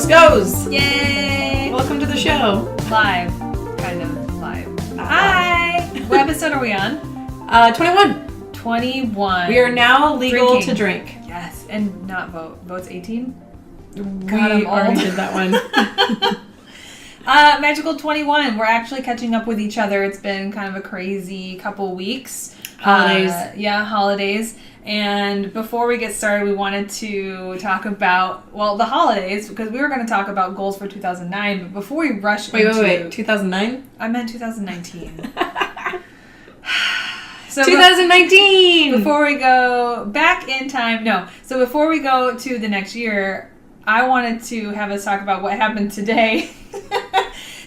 House goes! Yay! Welcome to the show. Live. Kind of live. Hi! What episode are we on? 21. 21. We are now legal Drinking. to drink. Yes, and not vote. Vote's 18? We I'm already old. did that one. Magical 21. We're actually catching up with each other. It's been kind of a crazy couple weeks. Holidays. Holidays. And before we get started, we wanted to talk about, the holidays, because we were going to talk about goals for 2009. But before we rush into... Wait. 2009? I meant 2019. So 2019! Before we go back in time, So before we go to the next year, I wanted to have us talk about what happened today.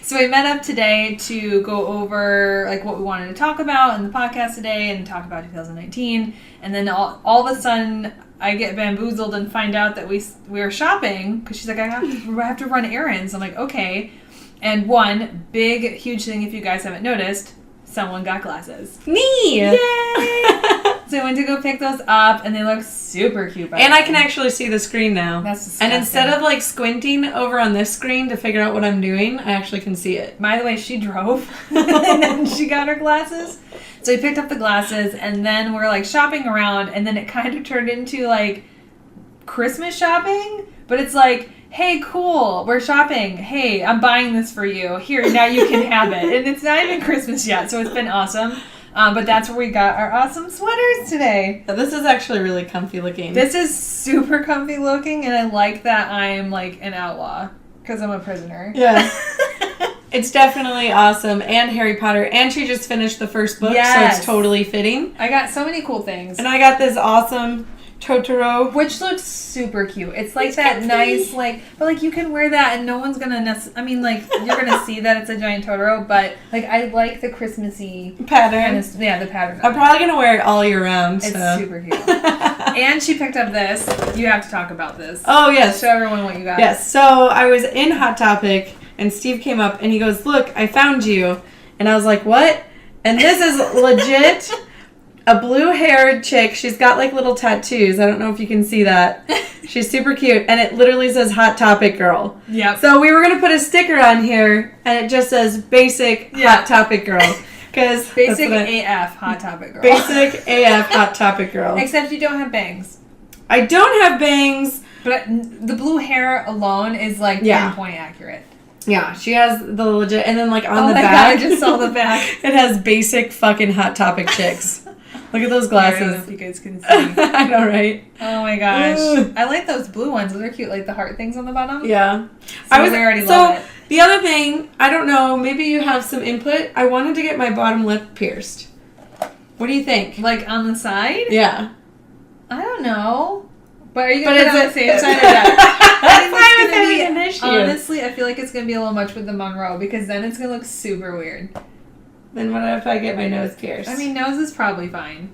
So we met up today to go over like what we wanted to talk about in the podcast today and talk about 2019. And then all of a sudden, I get bamboozled and find out that we were shopping because she's like, I have to run errands. I'm like, okay. And one big, huge thing, if you guys haven't noticed, someone got glasses. Me! Yay! So I went to go pick those up, and they look super cute. And I can actually see the screen now. That's disgusting. And instead of like squinting over on this screen to figure out what I'm doing, I actually can see it. By the way, she drove, and then she got her glasses. So we picked up the glasses, and then we're like shopping around, and then it kind of turned into like Christmas shopping, but it's like, hey, cool, we're shopping. Hey, I'm buying this for you. Here, now you can have it. And it's not even Christmas yet, so it's been awesome. But that's where we got our awesome sweaters today. This is actually really comfy looking. This is super comfy looking, and I like that I'm like an outlaw because I'm a prisoner. Yeah. It's definitely awesome. And Harry Potter. And she just finished the first book, so it's totally fitting. I got so many cool things. And I got this awesome Totoro. Which looks super cute. It's like that comfy. nice, like, but like you can wear that and no one's gonna you're gonna see that it's a giant Totoro, but like I like the Christmassy pattern. The pattern. I'm probably gonna wear it all year round. It's so. super cute. And she picked up this. You have to talk about this. Oh, yes. Show everyone what you got. Yes. So I was in Hot Topic and Steve came up and he goes, "Look, I found you." And I was like, "What?" And this is legit a blue-haired chick. She's got like little tattoos. I don't know if you can see that. She's super cute. And it literally says Hot Topic Girl. Yep. So we were going to put a sticker on here and it just says Basic Hot Topic Girl. Because Basic AF Hot Topic Girl. Basic AF Hot Topic Girl. Except you don't have bangs. I don't have bangs. But the blue hair alone is like pinpoint accurate. Yeah, she has the legit, and then like on the my back. God, I just saw the back. It has basic fucking Hot Topic chicks. Look at those I don't know glasses. if you guys can see. I know, right? Oh my gosh. Ugh. I like those blue ones. Those are cute, like the heart things on the bottom. Yeah. So we already love it. The other thing, I don't know, maybe you have some input. I wanted to get my bottom lip pierced. What do you think? Like on the side? Yeah. I don't know. But are you going to put it on the same side or that? Honestly, I feel like it's going to be a little much with the Monroe because then it's going to look super weird. Then what if I get my nose pierced? I mean, nose is probably fine.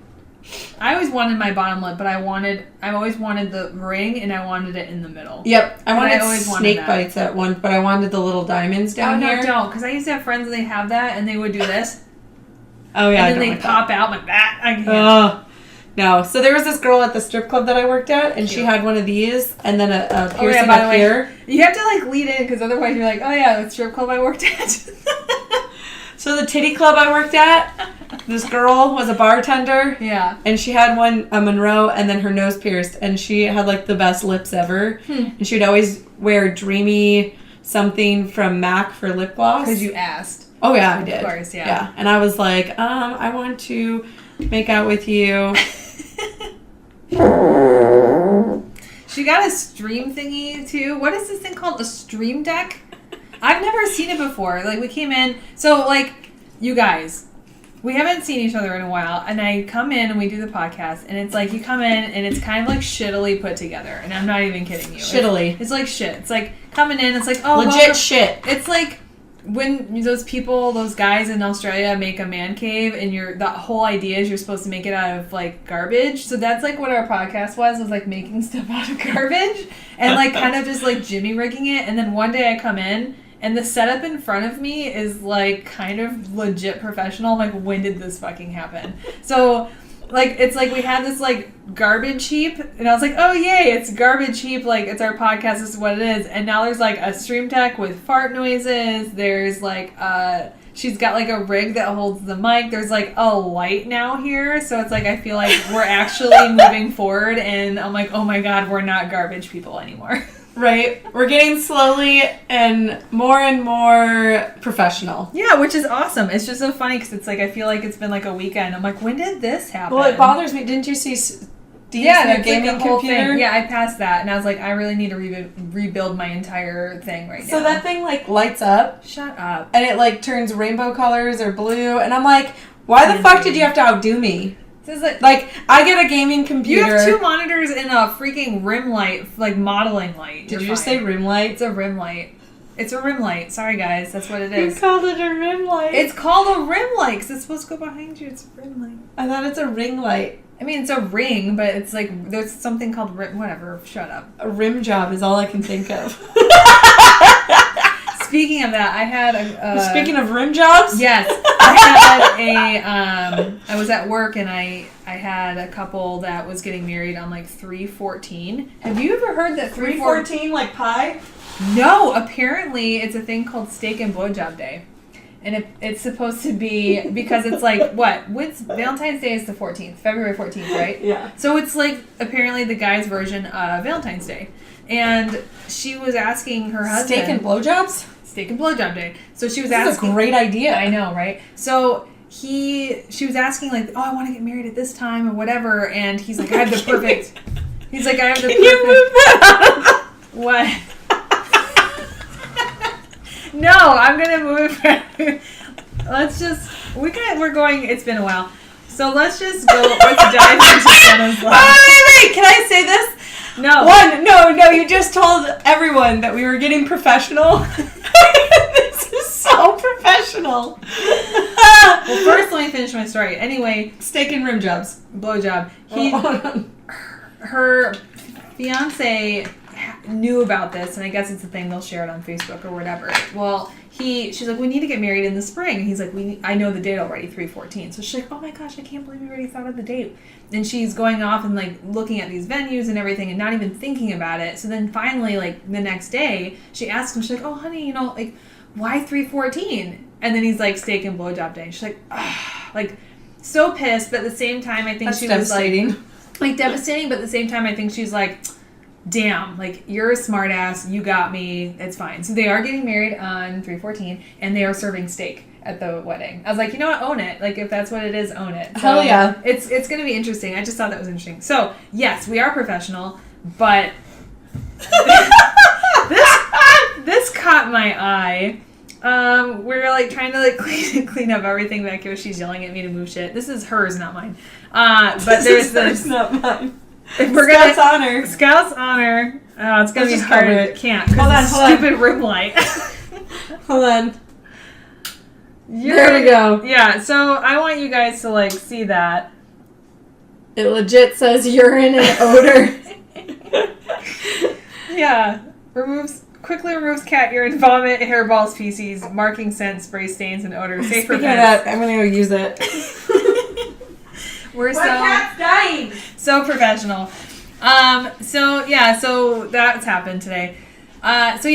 I always wanted my bottom lip, but I've always wanted the ring and I wanted it in the middle. Yep. I wanted always snake wanted that. bites at one, but I wanted the little diamonds down here. Oh, no, don't. Because I used to have friends and they have that and they would do this. Oh, yeah. And then they pop out like that. I can't. Oh. No. So there was this girl at the strip club that I worked at, and she had one of these, and then a piercing up here. You have to like lead in, because otherwise you're like, oh yeah, the strip club I worked at. So the titty club I worked at, this girl was a bartender. Yeah. And she had a Monroe, and then her nose pierced, and she had like the best lips ever. And she'd always wear Dreamy something from MAC for lip gloss. Because you asked. Oh yeah, I did. Of course, yeah. Yeah. And I was like, I want to make out with you. She got a stream thingy too. What is this thing called? A stream deck? I've never seen it before. Like we came in, so like you guys, we haven't seen each other in a while, and I come in and we do the podcast, and it's like you come in and it's kind of like shittily put together, and I'm not even kidding you. Shittily. It's like shit. It's like coming in. It's like legit shit. It's like when those guys in Australia make a man cave and the whole idea is you're supposed to make it out of like garbage. So that's like what our podcast was like making stuff out of garbage and like kind of just like jimmy rigging it. And then one day I come in and the setup in front of me is like kind of legit professional. I'm like, when did this fucking happen? So like, it's like we had this, like, garbage heap, and I was like, oh, yay, it's garbage heap, like, it's our podcast, this is what it is. And now there's, like, a stream deck with fart noises. There's, like, she's got, like, a rig that holds the mic. There's, like, a light now here. So it's like, I feel like we're actually moving forward, and I'm like, oh, my God, we're not garbage people anymore. Right? We're getting slowly and more professional. Yeah, which is awesome. It's just so funny because it's like, I feel like it's been like a weekend. I'm like, when did this happen? Well, it bothers me. Didn't you see Steve's new gaming like the whole computer? thing. Yeah, I passed that, and I was like, I really need to rebuild my entire thing right now. So that thing, like, lights up. Shut up. And it, like, turns rainbow colors or blue. And I'm like, why the fuck did you have to outdo me? This is like, I get a gaming computer. You have 2 monitors and a freaking rim light, like modeling light. Did you just say rim light? It's a rim light. It's a rim light. Sorry, guys. That's what it is. You called it a rim light. It's called a rim light because it's supposed to go behind you. It's a rim light. I thought it's a ring light. I mean, it's a ring, but it's like, there's something called rim. Whatever. Shut up. A rim job is all I can think of. Speaking of that, I had Speaking of rim jobs? Yes. I had I was at work and I had a couple that was getting married on like 3/14. Have you ever heard that 3/14 like pie? No, apparently it's a thing called Steak and Blowjob Day. And it's supposed to be, because it's like, what? Valentine's Day is the 14th, February 14th, right? Yeah. So it's like, apparently the guy's version of Valentine's Day. And she was asking her husband. Steak and blowjobs? Steak and Blowjob Day. So she was asking. That's a great idea. I know, right? So she was asking, like, oh, I want to get married at this time or whatever. And he's like, I have the perfect. He's like, I have the perfect. Can you move that out of What? No, I'm gonna move it. Let's just. We're going. It's been a while, so let's just go. Let's dive into Jenna's life. Wait! Can I say this? No. No. You just told everyone that we were getting professional. This is so professional. Well, first let me finish my story. Anyway, steak and rim jobs, blowjob. Her fiance knew about this, and I guess it's a thing, they'll share it on Facebook or whatever. Well, she's like, we need to get married in the spring. And he's like, I know the date already, 3/14. So she's like, oh my gosh, I can't believe we already thought of the date. And she's going off and like looking at these venues and everything and not even thinking about it. So then finally, like the next day, she asks him, she's like, oh honey, like, why 3/14? And then he's like, steak and blowjob day. And she's like, ah, like so pissed, but at the same time, I think That's she devastating. was like devastating, but at the same time, I think she's like, damn, like, you're a smart ass, you got me, it's fine. So they are getting married on 3/14, and they are serving steak at the wedding. I was like, you know what, own it. Like, if that's what it is, own it. So hell yeah. It's going to be interesting. I just thought that was interesting. So, yes, we are professional, but this caught my eye. We're, like, trying to, like, clean up everything back here. She's yelling at me to move shit. This is hers, not mine. But there's this. Not mine. Scout's honor. Scout's honor. Oh, it's gonna be hard. It. Can't. Hold on. Stupid rim light. Hold on. There we go. Yeah. So I want you guys to like see that. It legit says urine and odor. Yeah. Quickly removes cat urine, vomit, hairballs, feces, marking scent, spray stains, and odor. Safe for pets. Speaking of that, I'm gonna go use it. We're My cat's dying. So professional. So that's happened today. So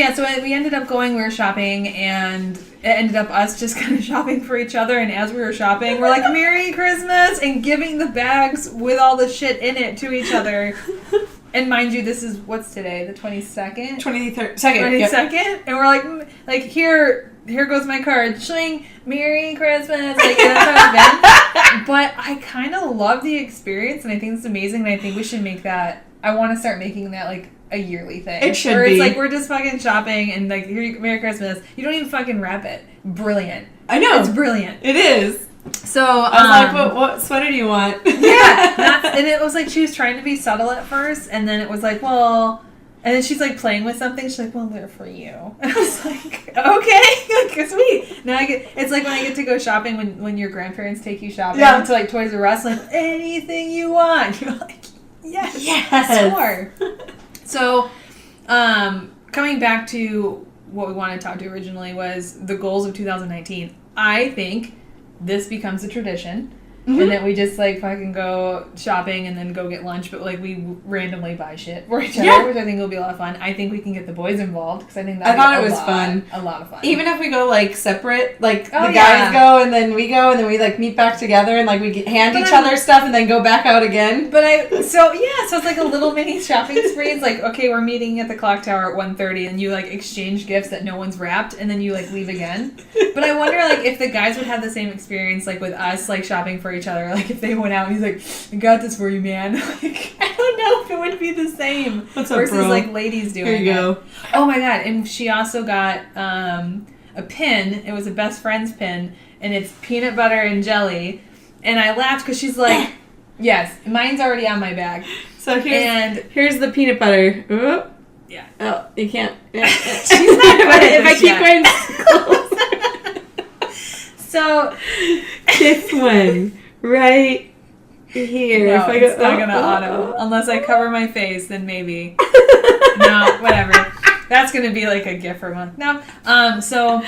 we ended up going, we were shopping, and it ended up us just kind of shopping for each other, and as we were shopping, we're like, Merry Christmas, and giving the bags with all the shit in it to each other. And mind you, this is, what's today, the 22nd? 23rd. 22nd? Yep. And we're like, here goes my card. Shling, Merry Christmas. Like, that's how it's been. But I kind of love the experience, and I think it's amazing, and I think we should make that, I want to start making that, like, a yearly thing. It should be. Where it's like, we're just fucking shopping, and, like, here, Merry Christmas. You don't even fucking wrap it. Brilliant. I know. It's brilliant. It is. So, I was like, what sweater do you want? Yeah. And it was like, she was trying to be subtle at first, and then it was like, well... And then she's like playing with something. She's like, well, they're for you. And I was like, okay, like, sweet. Now it's like when I get to go shopping when your grandparents take you shopping to like Toys R Us, like anything you want. You're like, yes. Sure. So, coming back to what we wanted to talk to originally was the goals of 2019. I think this becomes a tradition. and that we just like fucking go shopping and then go get lunch, but like we randomly buy shit for each other, which I think will be a lot of fun. I think we can get the boys involved because I think that fun. A lot of fun. Even if we go like separate, like the guys go and then we go and then we like meet back together and like we hand each other stuff and then go back out again. So it's like a little mini shopping spree. It's like, okay, we're meeting at the clock tower at 1:30 and you like exchange gifts that no one's wrapped and then you like leave again. But I wonder like if the guys would have the same experience like with us like shopping for each other. Like if they went out and he's like, I got this for you, man. Like I don't know if it would be the same. What's up, versus bro? Like ladies doing Here you go. Oh my god! And she also got a pin. It was a best friends pin, and it's peanut butter and jelly. And I laughed because she's like, "Yes, mine's already on my bag." So here's the peanut butter. Ooh. Yeah. Oh, you can't. She's not good at if I keep yet. going So this one right here. No, if I go, it's not gonna auto unless I cover my face. Then maybe. No, whatever. That's gonna be like a gift for a month. No. So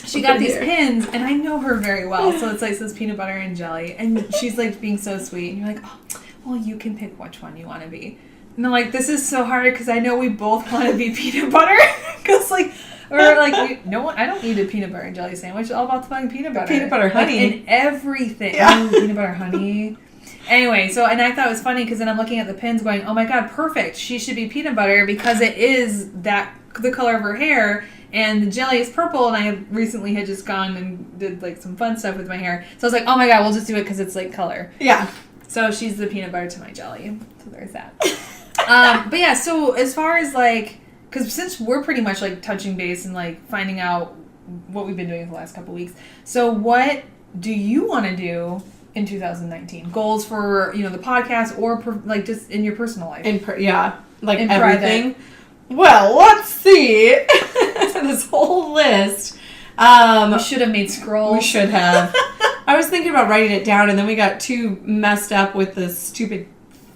she got these pins, and I know her very well. So it's like says peanut butter and jelly, and she's like being so sweet. And you're like, oh, well, you can pick which one you want to be. And I'm like, this is so hard because I know we both want to be peanut butter. Because like, or like, I don't need a peanut butter and jelly sandwich. It's all about the fucking peanut butter. Peanut butter honey. Like, in everything. Yeah. Peanut butter honey. Anyway, and I thought it was funny because then I'm looking at the pins going, oh my god, perfect. She should be peanut butter because it is the color of her hair, and the jelly is purple, and I recently had just gone and did like some fun stuff with my hair. So I was like, oh my god, we'll just do it because it's like color. Yeah. So she's the peanut butter to my jelly. So there's that. But yeah, so as far as like, because since we're pretty much like touching base and like finding out what we've been doing for the last couple weeks, so what do you want to do in 2019? Goals for, the podcast or like just in your personal life? Like in everything. Private. Well, let's see. This whole list. We should have made scrolls. We should have. I was thinking about writing it down, and then we got too messed up with the stupid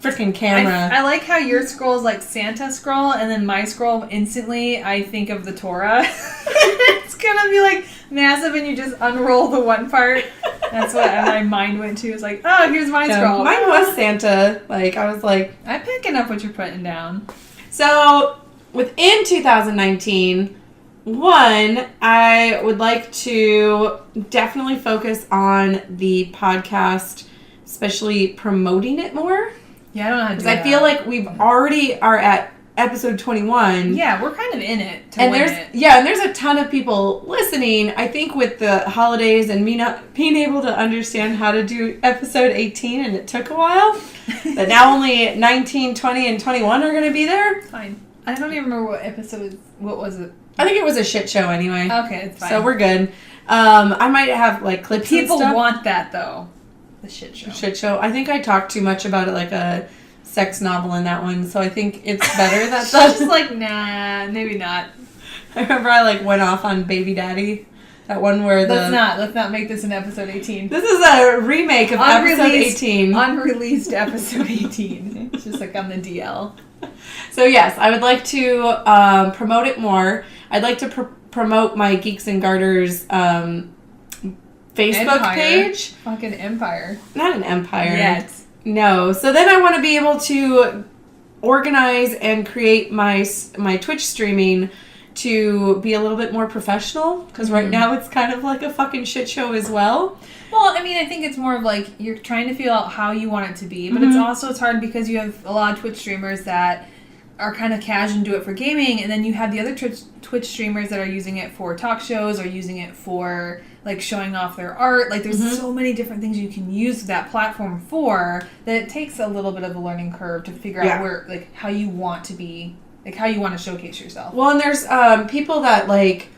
freaking camera. I like how your scroll is like Santa scroll, and then my scroll instantly I think of the Torah. It's gonna be like massive, and you just unroll the one part. That's what my mind went to. It's like, oh, here's my scroll. Mine was Santa. Like I was like, I'm picking up what you're putting down. So within 2019, one, I would like to definitely focus on the podcast, especially promoting it more. Yeah, I don't know how to do that. Because I feel like we've already are at episode 21. Yeah, we're kind of in it to win it. Yeah, and there's a ton of people listening. I think with the holidays and me not being able to understand how to do episode 18, and it took a while, but now only 19, 20, and 21 are going to be there. Fine. I don't even remember what was it? I think it was a shit show anyway. Okay, it's fine. So we're good. I might have like clips People and stuff. want that though. The shit show. Shit show. I think I talked too much about it like a sex novel in that one, so I think it's better that that's just like, nah, maybe not. I remember I like went off on Baby Daddy. That one where Let's not make this an episode 18. This is a remake of episode 18. Unreleased episode 18. It's just like on the DL. So yes, I would like to promote it more. I'd like to promote my Geeks and Garters Facebook page. Fucking empire. Not an empire. Yet. No. So then I want to be able to organize and create my Twitch streaming to be a little bit more professional, because right now it's kind of like a fucking shit show as well. Well, I mean, I think it's more of like you're trying to feel out how you want it to be, but it's hard because you have a lot of Twitch streamers that are kind of casual and do it for gaming, and then you have the other Twitch streamers that are using it for talk shows or using it for like showing off their art. Like there's so many different things you can use that platform for that it takes a little bit of a learning curve to figure out where like how you want to be, like how you want to showcase yourself. Well, and there's people that like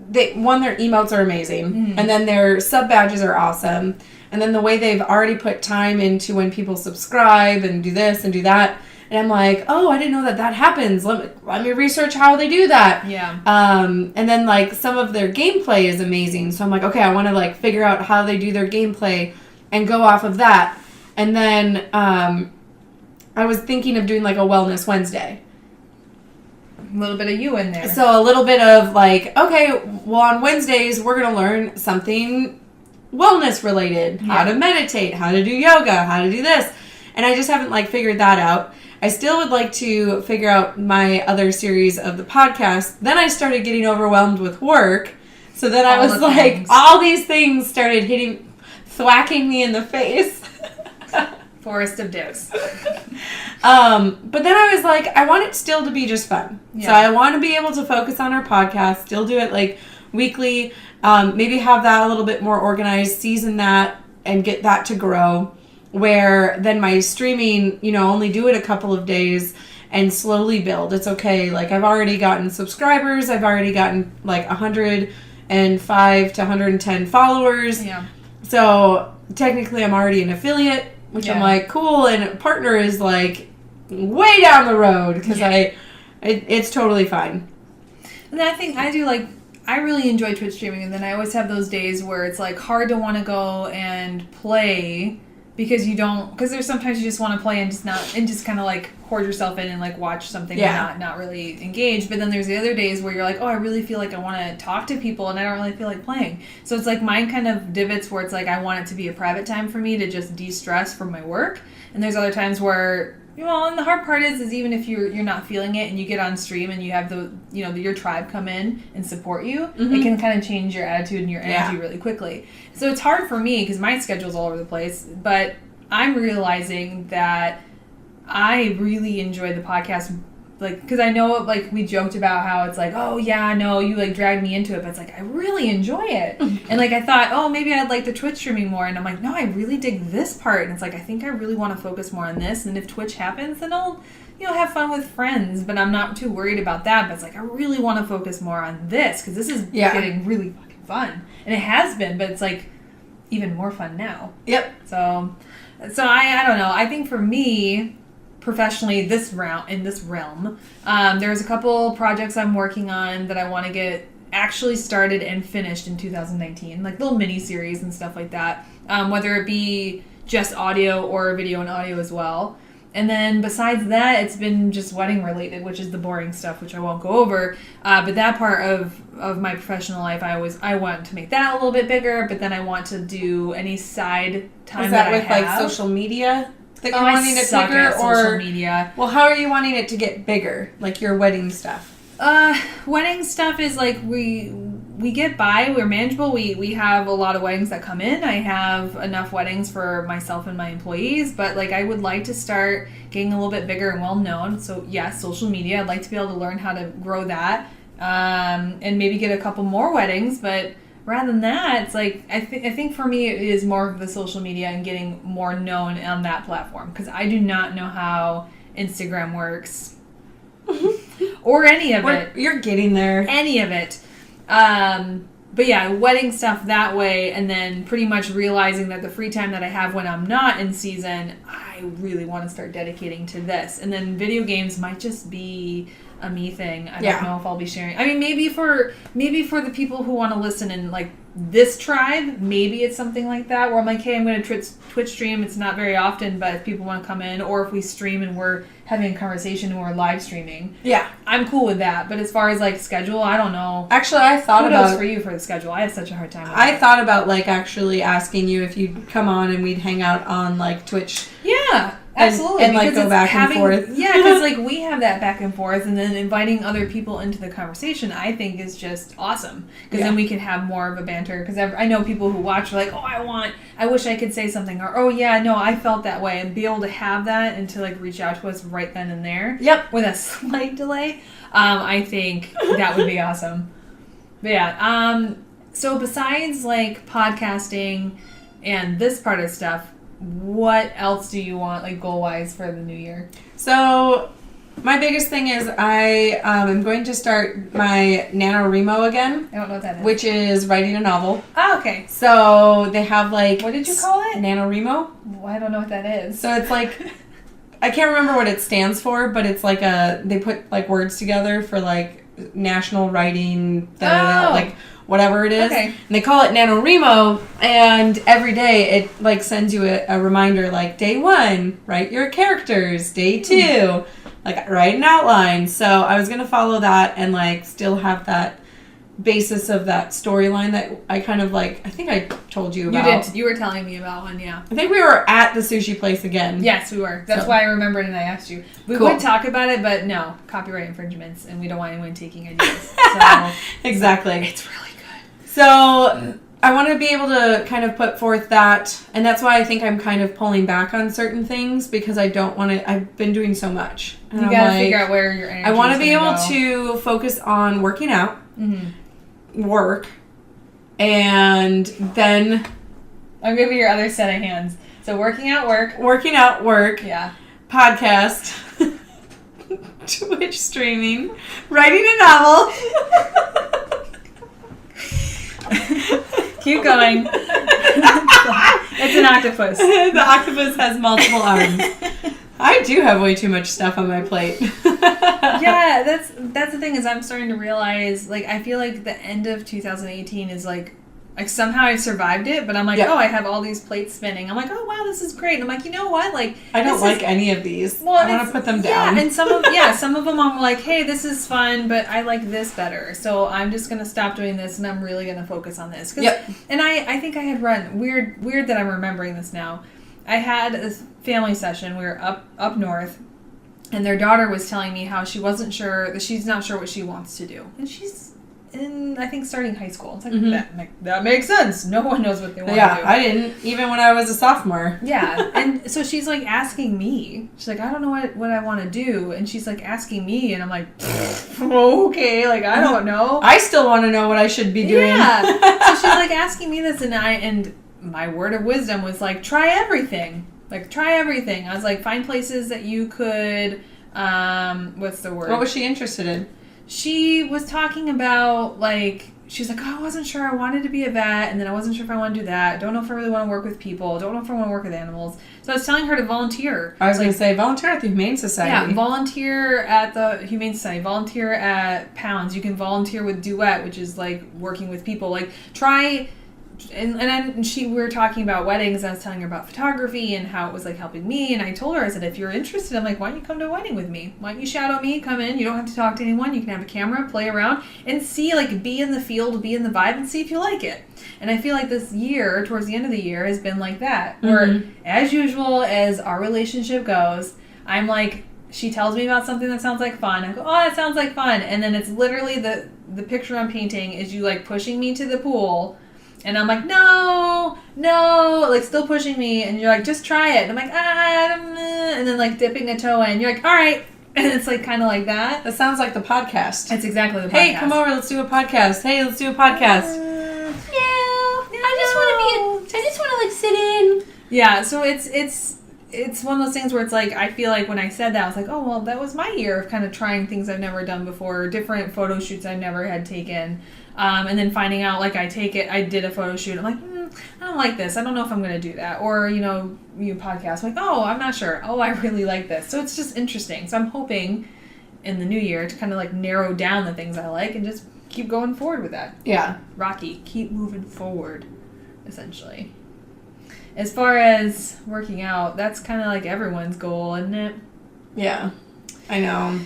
their emotes are amazing, and then their sub badges are awesome, and then the way they've already put time into when people subscribe and do this and do that. And I'm like, oh, I didn't know that happens. Let me research how they do that. Yeah. And then, like, some of their gameplay is amazing. So I'm like, okay, I want to, like, figure out how they do their gameplay and go off of that. And then I was thinking of doing, like, a Wellness Wednesday. A little bit of you in there. So a little bit of, like, okay, well, on Wednesdays, we're going to learn something wellness related, how to meditate, how to do yoga, how to do this. And I just haven't like figured that out. I still would like to figure out my other series of the podcast. Then I started getting overwhelmed with work. So then I was like, all these things started thwacking me in the face. Forest of dicks. But then I was like, I want it still to be just fun. Yeah. So I want to be able to focus on our podcast, still do it like weekly, maybe have that a little bit more organized, season that, and get that to grow. Where then my streaming, only do it a couple of days and slowly build. It's okay. Like I've already gotten subscribers. I've already gotten like 105 to 110 followers. Yeah. So technically I'm already an affiliate, which I'm like, cool. And a partner is like way down the road because it's totally fine. And I think I do like, I really enjoy Twitch streaming. And then I always have those days where it's like hard to want to go and play because there's sometimes you just want to play and just kind of like hoard yourself in and like watch something and not really engage. But then there's the other days where you're like, oh, I really feel like I want to talk to people and I don't really feel like playing. So it's like mine kind of divots where it's like I want it to be a private time for me to just de-stress from my work. And there's other times where, and the hard part is even if you're not feeling it and you get on stream and you have your tribe come in and support you, it can kind of change your attitude and your energy really quickly. So it's hard for me because my schedule's all over the place, but I'm realizing that I really enjoy the podcast, like, because I know, like, we joked about how it's like, oh, yeah, no, you, like, dragged me into it, but it's like, I really enjoy it. And, like, I thought, oh, maybe I'd like the Twitch streaming more, and I'm like, no, I really dig this part, and it's like, I think I really want to focus more on this, and if Twitch happens, then I'll, have fun with friends, but I'm not too worried about that, but it's like, I really want to focus more on this, because this is getting really fucking fun. And it has been, but it's, like, even more fun now. Yep. So I don't know, I think for me, professionally in this realm, there's a couple projects I'm working on that I want to get actually started and finished in 2019, like little mini series and stuff like that, whether it be just audio or video and audio as well. And then besides that, it's been just wedding related, which is the boring stuff, which I won't go over. But that part of my professional life, I want to make that a little bit bigger, but then I want to do any side time that I have. Is that with like social media? That you're wanting it bigger, or social media? Well, how are you wanting it to get bigger? Like your wedding stuff? Wedding stuff is like we get by. We're manageable. We have a lot of weddings that come in. I have enough weddings for myself and my employees, but like I would like to start getting a little bit bigger and well known. So yes, social media. I'd like to be able to learn how to grow that, and maybe get a couple more weddings, but. Rather than that, it's like I think for me it is more of the social media and getting more known on that platform because I do not know how Instagram works or any of it. You're getting there. Any of it. But yeah, wedding stuff that way, and then pretty much realizing that the free time that I have when I'm not in season, I really want to start dedicating to this. And then video games might just be a me thing. I don't know if I'll be sharing. I mean, maybe for the people who want to listen and like this tribe, maybe it's something like that where I'm like, hey, I'm going to Twitch stream. It's not very often, but if people want to come in, or if we stream and we're having a conversation and we're live streaming, I'm cool with that. But as far as like schedule, I don't know. Actually, I thought about for you for the schedule. I have such a hard time with I thought about like actually asking you if you'd come on and we'd hang out on like Twitch. Yeah. Absolutely. And like go back and forth. Yeah, because like we have that back and forth, and then inviting other people into the conversation I think is just awesome. Because then we can have more of a banter. Because I know people who watch are like, oh, I wish I could say something. Or, oh yeah, no, I felt that way. And be able to have that and to like reach out to us right then and there. Yep. With a slight delay. I think that would be awesome. But yeah. So besides like podcasting and this part of stuff, what else do you want, like, goal-wise for the new year? So, my biggest thing is I am going to start my NaNoWriMo again. I don't know what that is. Which is writing a novel. Oh, okay. So, they have, like... What did you call it? NaNoWriMo. Well, I don't know what that is. So, it's like... I can't remember what it stands for, but it's like they put, like, words together for, like, national writing... like... whatever it is. Okay. And they call it NaNoWriMo, and every day it like sends you a reminder like day 1, write your characters, day 2, like write an outline. So I was gonna follow that and like still have that basis of that storyline that I kind of like, I think I told you about. You did. You were telling me about one, yeah. I think we were at the sushi place again. Yes, we were. That's why I remembered and I asked you. We would talk about it, but no, copyright infringements, and we don't want anyone taking ideas. So exactly. It's really good. So I want to be able to kind of put forth that, and that's why I think I'm kind of pulling back on certain things, because I don't want to, I've been doing so much. And you got to figure out where your energy is. I want to be able to focus on working out, work, and then I'm going to be your other set of hands. So working out, work. Yeah. Podcast. Twitch streaming. Writing a novel. Keep going. It's an octopus. The octopus has multiple arms. I do have way too much stuff on my plate. Yeah, that's the thing, is I'm starting to realize, like, I feel like the end of 2018 is like somehow I survived it, but I'm like, oh, I have all these plates spinning. I'm like, oh wow, this is great. And I'm like, you know what? Like, I don't like any of these. Well, I want to put them down. Yeah, and some of them I'm like, hey, this is fun, but I like this better. So I'm just gonna stop doing this, and I'm really gonna focus on this. And I think I had run weird that I'm remembering this now. I had a family session. We were up north, and their daughter was telling me how she's not sure what she wants to do, and she's in, I think, starting high school. It's like, that makes sense. No one knows what they want to do. Yeah, I didn't, even when I was a sophomore. Yeah, and so she's like asking me. She's like, I don't know what I want to do, and she's like asking me, and I'm like, okay, like I don't know. I still want to know what I should be doing. Yeah. So she's like asking me this, and my word of wisdom was like, try everything. Like, try everything. I was like, find places that you could, what's the word? What was she interested in? She was talking about, like, she's like, oh, I wasn't sure I wanted to be a vet, and then I wasn't sure if I want to do that. Don't know if I really want to work with people. Don't know if I want to work with animals. So I was telling her to volunteer. I was going to say, volunteer at the Humane Society. Yeah, volunteer at the Humane Society. Volunteer at Pounds. You can volunteer with Duet, which is, like, working with people. Like, try... And then we were talking about weddings, and I was telling her about photography and how it was like helping me, and I told her, I said, if you're interested, I'm like, why don't you come to a wedding with me? Why don't you shadow me, come in, you don't have to talk to anyone, you can have a camera, play around, and see, like, be in the field, be in the vibe, and see if you like it. And I feel like this year, towards the end of the year, has been like that, where, as usual, as our relationship goes, I'm like, she tells me about something that sounds like fun, I go, oh, that sounds like fun, and then it's literally the picture I'm painting is you, like, pushing me to the pool. And I'm like, no, like still pushing me. And you're like, just try it. And I'm like, and then like dipping a toe in. You're like, all right. And it's like kind of like that. That sounds like the podcast. It's exactly the podcast. Hey, come over, let's do a podcast. Hey, let's do a podcast. I just want to like sit in. Yeah, so it's one of those things where it's like, I feel like when I said that, I was like, oh, well, that was my year of kind of trying things I've never done before, different photo shoots I've never had taken. And then finding out, like, I did a photo shoot. I'm like, I don't like this. I don't know if I'm going to do that. Or, you podcast. I'm like, oh, I'm not sure. Oh, I really like this. So it's just interesting. So I'm hoping in the new year to kind of, like, narrow down the things I like and just keep going forward with that. Yeah. Rocky, keep moving forward, essentially. As far as working out, that's kind of like everyone's goal, isn't it? Yeah. I know.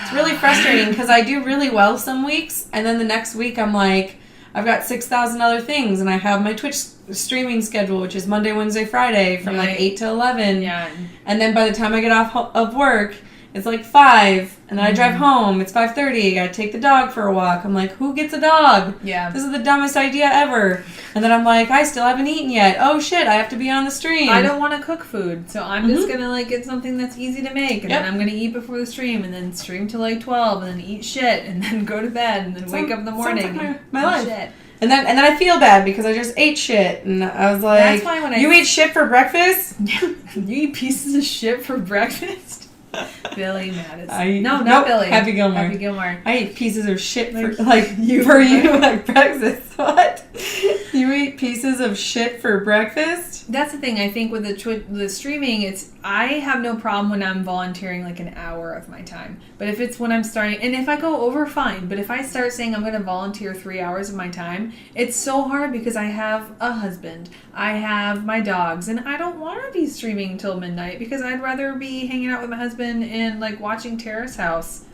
It's really frustrating because I do really well some weeks, and then the next week I'm like, I've got 6,000 other things, and I have my Twitch streaming schedule, which is Monday, Wednesday, Friday from like 8 to 11. Yeah. And then by the time I get off of work, it's like 5, and then I drive home. It's 5:30. I gotta take the dog for a walk. I'm like, who gets a dog? Yeah. This is the dumbest idea ever. And then I'm like, I still haven't eaten yet. Oh shit, I have to be on the stream. I don't want to cook food, so I'm just gonna like get something that's easy to make, and then I'm gonna eat before the stream, and then stream till like 12, and then eat shit, and then go to bed, and then wake up in the morning. Like my life. Shit. And then I feel bad because I just ate shit, and I was like, that's why when you eat shit for breakfast? You eat pieces of shit for breakfast? Billy Madison. Nope, Billy. Happy Gilmore. Happy Gilmore. I eat pieces of shit for like breakfast. What? You eat pieces of shit for breakfast? That's the thing. I think with the streaming, I have no problem when I'm volunteering like an hour of my time. But if it's when I'm starting, and if I go over, fine. But if I start saying I'm going to volunteer 3 hours of my time, it's so hard because I have a husband, I have my dogs, and I don't want to be streaming until midnight because I'd rather be hanging out with my husband and like watching Terrace House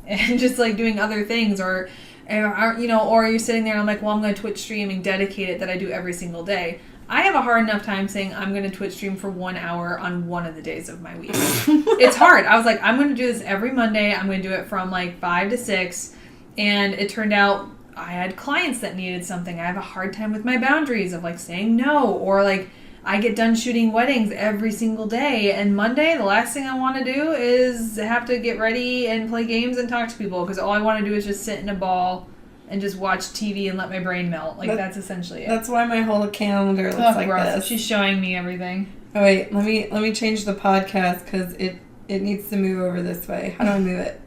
and just like doing other things, or or you're sitting there and I'm like, well, I'm going to Twitch stream and dedicate it that I do every single day. I have a hard enough time saying I'm going to Twitch stream for 1 hour on one of the days of my week. It's hard. I was like, I'm going to do this every Monday. I'm going to do it from like 5 to 6. And it turned out I had clients that needed something. I have a hard time with my boundaries of like saying no, or like I get done shooting weddings every single day. And Monday, the last thing I want to do is have to get ready and play games and talk to people, because all I want to do is just sit in a ball and just watch TV and let my brain melt. Like, that's essentially it. That's why my whole calendar looks like gross. this. She's showing me everything. Oh, wait. Let me change the podcast because it needs to move over this way. How do I move it?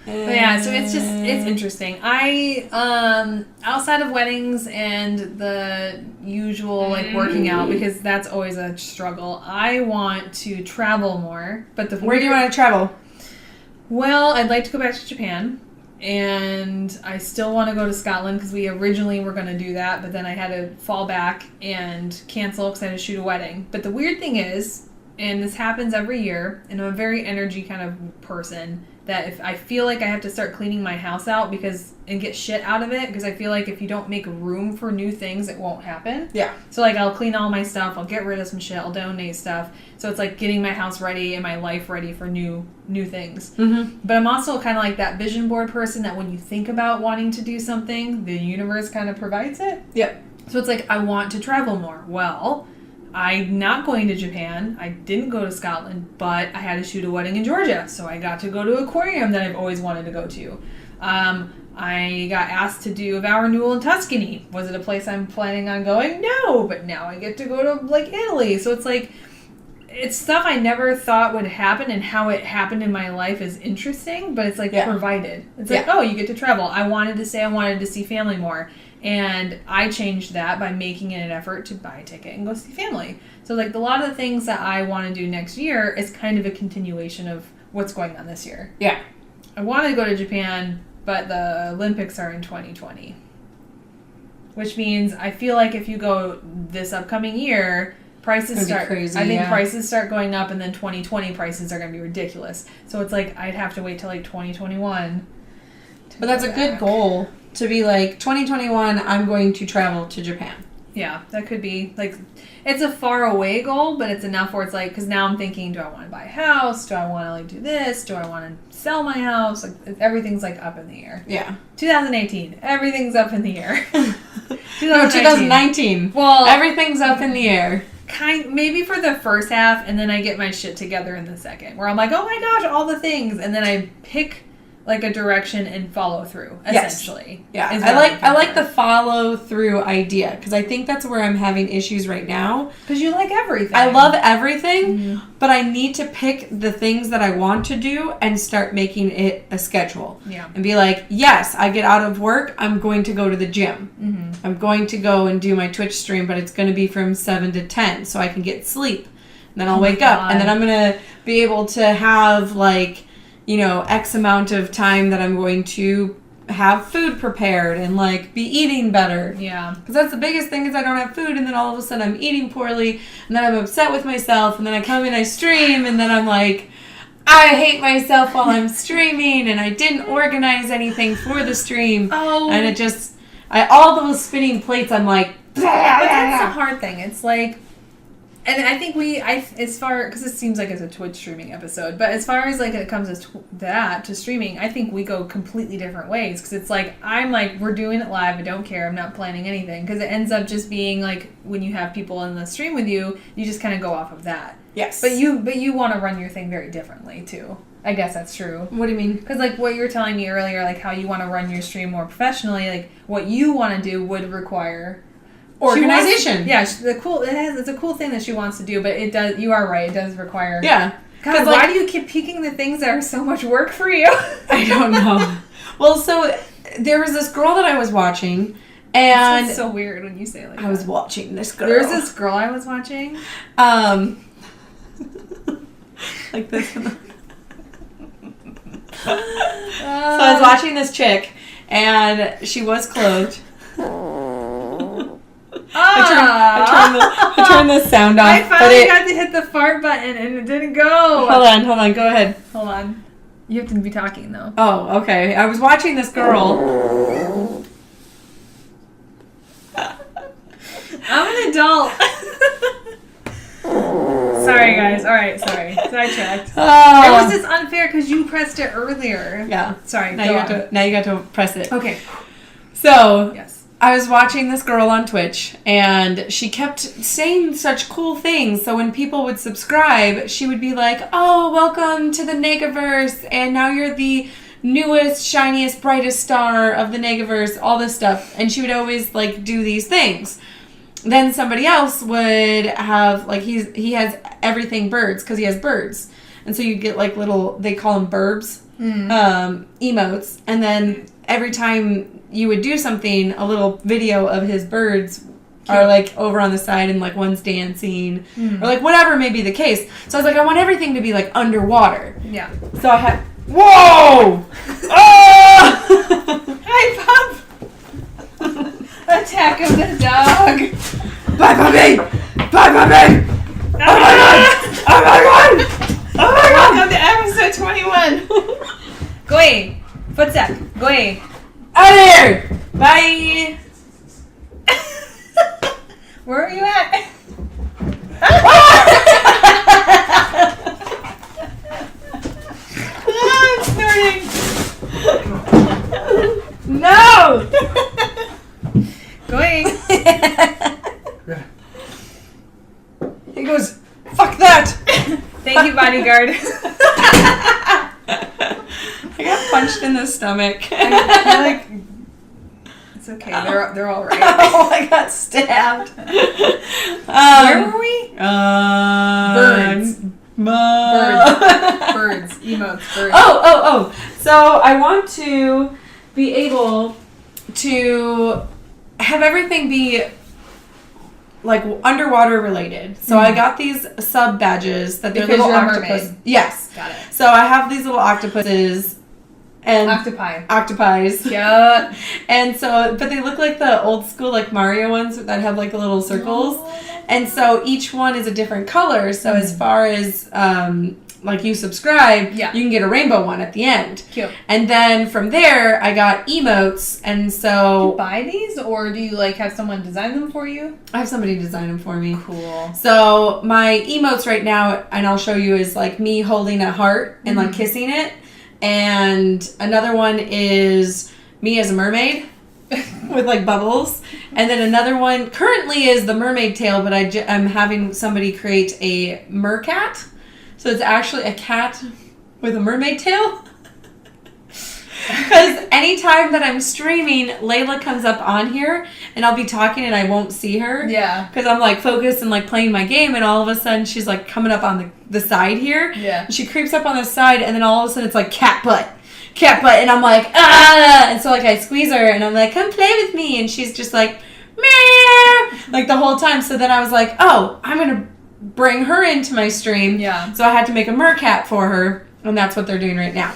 But yeah, so it's interesting. I, outside of weddings and the usual, like, working out, because that's always a struggle, I want to travel more. But where do you want to travel? Well, I'd like to go back to Japan. And I still want to go to Scotland because we originally were going to do that, but then I had to fall back and cancel because I had to shoot a wedding. But the weird thing is, and this happens every year, and I'm a very energy kind of person, that if I feel like I have to start cleaning my house out and get shit out of it, because I feel like if you don't make room for new things, it won't happen. Yeah. So like I'll clean all my stuff, I'll get rid of some shit, I'll donate stuff. So it's like getting my house ready and my life ready for new things. Mm-hmm. But I'm also kind of like that vision board person that when you think about wanting to do something, the universe kind of provides it. Yep. So it's like, I want to travel more. Well, I'm not going to Japan. I didn't go to Scotland, but I had to shoot a wedding in Georgia. So I got to go to an aquarium that I've always wanted to go to. I got asked to do a vow renewal in Tuscany. Was it a place I'm planning on going? No, but now I get to go to like Italy. So it's like, it's stuff I never thought would happen, and how it happened in my life is interesting, but it's like provided. It's like, oh, you get to travel. I wanted to see family more. And I changed that by making it an effort to buy a ticket and go see family. So like a lot of the things that I want to do next year is kind of a continuation of what's going on this year. Yeah. I want to go to Japan, but the Olympics are in 2020. Which means I feel like if you go this upcoming year, prices start crazy. I think prices start going up, and then 2020 prices are going to be ridiculous. So it's like I'd have to wait till like 2021. But that's a good goal. To be like, 2021, I'm going to travel to Japan. Yeah, that could be, like, it's a far away goal, but it's enough where it's like, because now I'm thinking, do I want to buy a house? Do I want to, like, do this? Do I want to sell my house? Like, everything's, like, up in the air. Yeah. 2018, everything's up in the air. 2019. Well, everything's up in the air. Maybe for the first half, and then I get my shit together in the second, where I'm like, oh my gosh, all the things, and then I pick like a direction and follow through, essentially. Yes. Yeah, I like the follow through idea, because I think that's where I'm having issues right now. Because you like everything. I love everything, but I need to pick the things that I want to do and start making it a schedule. Yeah. And be like, yes, I get out of work, I'm going to go to the gym. Mm-hmm. I'm going to go and do my Twitch stream, but it's going to be from 7 to 10, so I can get sleep. And then I'll wake up, and then I'm going to be able to have, like, X amount of time that I'm going to have food prepared and, like, be eating better. Yeah. Because that's the biggest thing, is I don't have food, and then all of a sudden I'm eating poorly, and then I'm upset with myself, and then I come and I stream, and then I'm like, I hate myself while I'm streaming, and I didn't organize anything for the stream. Oh. And it just, all those spinning plates, I'm like, but that's the hard thing. It's like, and I think because it seems like it's a Twitch streaming episode, but as far as like it comes to streaming, I think we go completely different ways, because it's like, I'm like, we're doing it live, I don't care, I'm not planning anything, because it ends up just being like, when you have people in the stream with you, you just kind of go off of that. Yes. But you want to run your thing very differently too. I guess that's true. What do you mean? Because like what you were telling me earlier, like how you want to run your stream more professionally, like what you want to do would require organization. It's a cool thing that she wants to do, but it does. You are right. It does require. Yeah. God, why do you keep picking the things that are so much work for you? I don't know. Well, so there was this girl that I was watching, and it's so weird when you say it like I was watching this girl. There was this girl I was watching. Like this. So I was watching this chick, and she was clothed. I turned the sound off. I finally got to hit the fart button and it didn't go. Hold on. Go ahead. Hold on. You have to be talking, though. Oh, okay. I was watching this girl. I'm an adult. Sorry, guys. All right, sorry. Sidetracked. It was just unfair because you pressed it earlier. Yeah. Sorry, Now you got to press it. Okay. So, yes. I was watching this girl on Twitch, and she kept saying such cool things. So when people would subscribe, she would be like, "Oh, welcome to the Negaverse, and now you're the newest, shiniest, brightest star of the Negaverse," all this stuff. And she would always, like, do these things. Then somebody else would have, like, he has everything birds, because he has birds. And so you get, like, little, they call them burbs, emotes. And then every time you would do something, a little video of his birds are, like, over on the side, and, like, one's dancing, or, like, whatever may be the case. So I was like, I want everything to be, like, underwater. Yeah. So I had, whoa! Oh! Hi, Pop! Attack of the dog! Bye, puppy! Bye, puppy! Oh, my God! Oh, my God! Oh, my God! Welcome to episode 21! Go away! Footstep! Go away! Out of here! Bye! Where are you at? I'm snorting! No! Going! He goes, fuck that! Thank you, bodyguard. I got punched in the stomach. I feel like it's okay. They're all right. Oh, I got stabbed. Where were we? Birds. Birds. Emotes. Birds. Oh. So I want to be able to have everything be, like, underwater related. So I got these sub badges that they're Because little you're a octopus. mermaid. Yes. Got it. So I have these little octopuses and octopi. Yeah. And so, but they look like the old school, like, Mario ones that have, like, the little circles. And so each one is a different color. So as far as, like, you subscribe, you can get a rainbow one at the end. Cute. And then from there, I got emotes. And so... Do you buy these, or do you, like, have someone design them for you? I have somebody design them for me. Cool. So my emotes right now, and I'll show you, is, like, me holding a heart and, like, kissing it. And another one is me as a mermaid with, like, bubbles. And then another one currently is the mermaid tail, but I'm having somebody create a mercat. So it's actually a cat with a mermaid tail. Because anytime that I'm streaming, Layla comes up on here, and I'll be talking and I won't see her. Yeah. Because I'm, like, focused and, like, playing my game, and all of a sudden she's, like, coming up on the side here. Yeah. And she creeps up on the side, and then all of a sudden it's like cat butt. And I'm like, ah! And so, like, I squeeze her, and I'm like, come play with me. And she's just like, meh! Like, the whole time. So then I was like, oh, I'm going to bring her into my stream. Yeah. So I had to make a mercat for her, and that's what they're doing right now.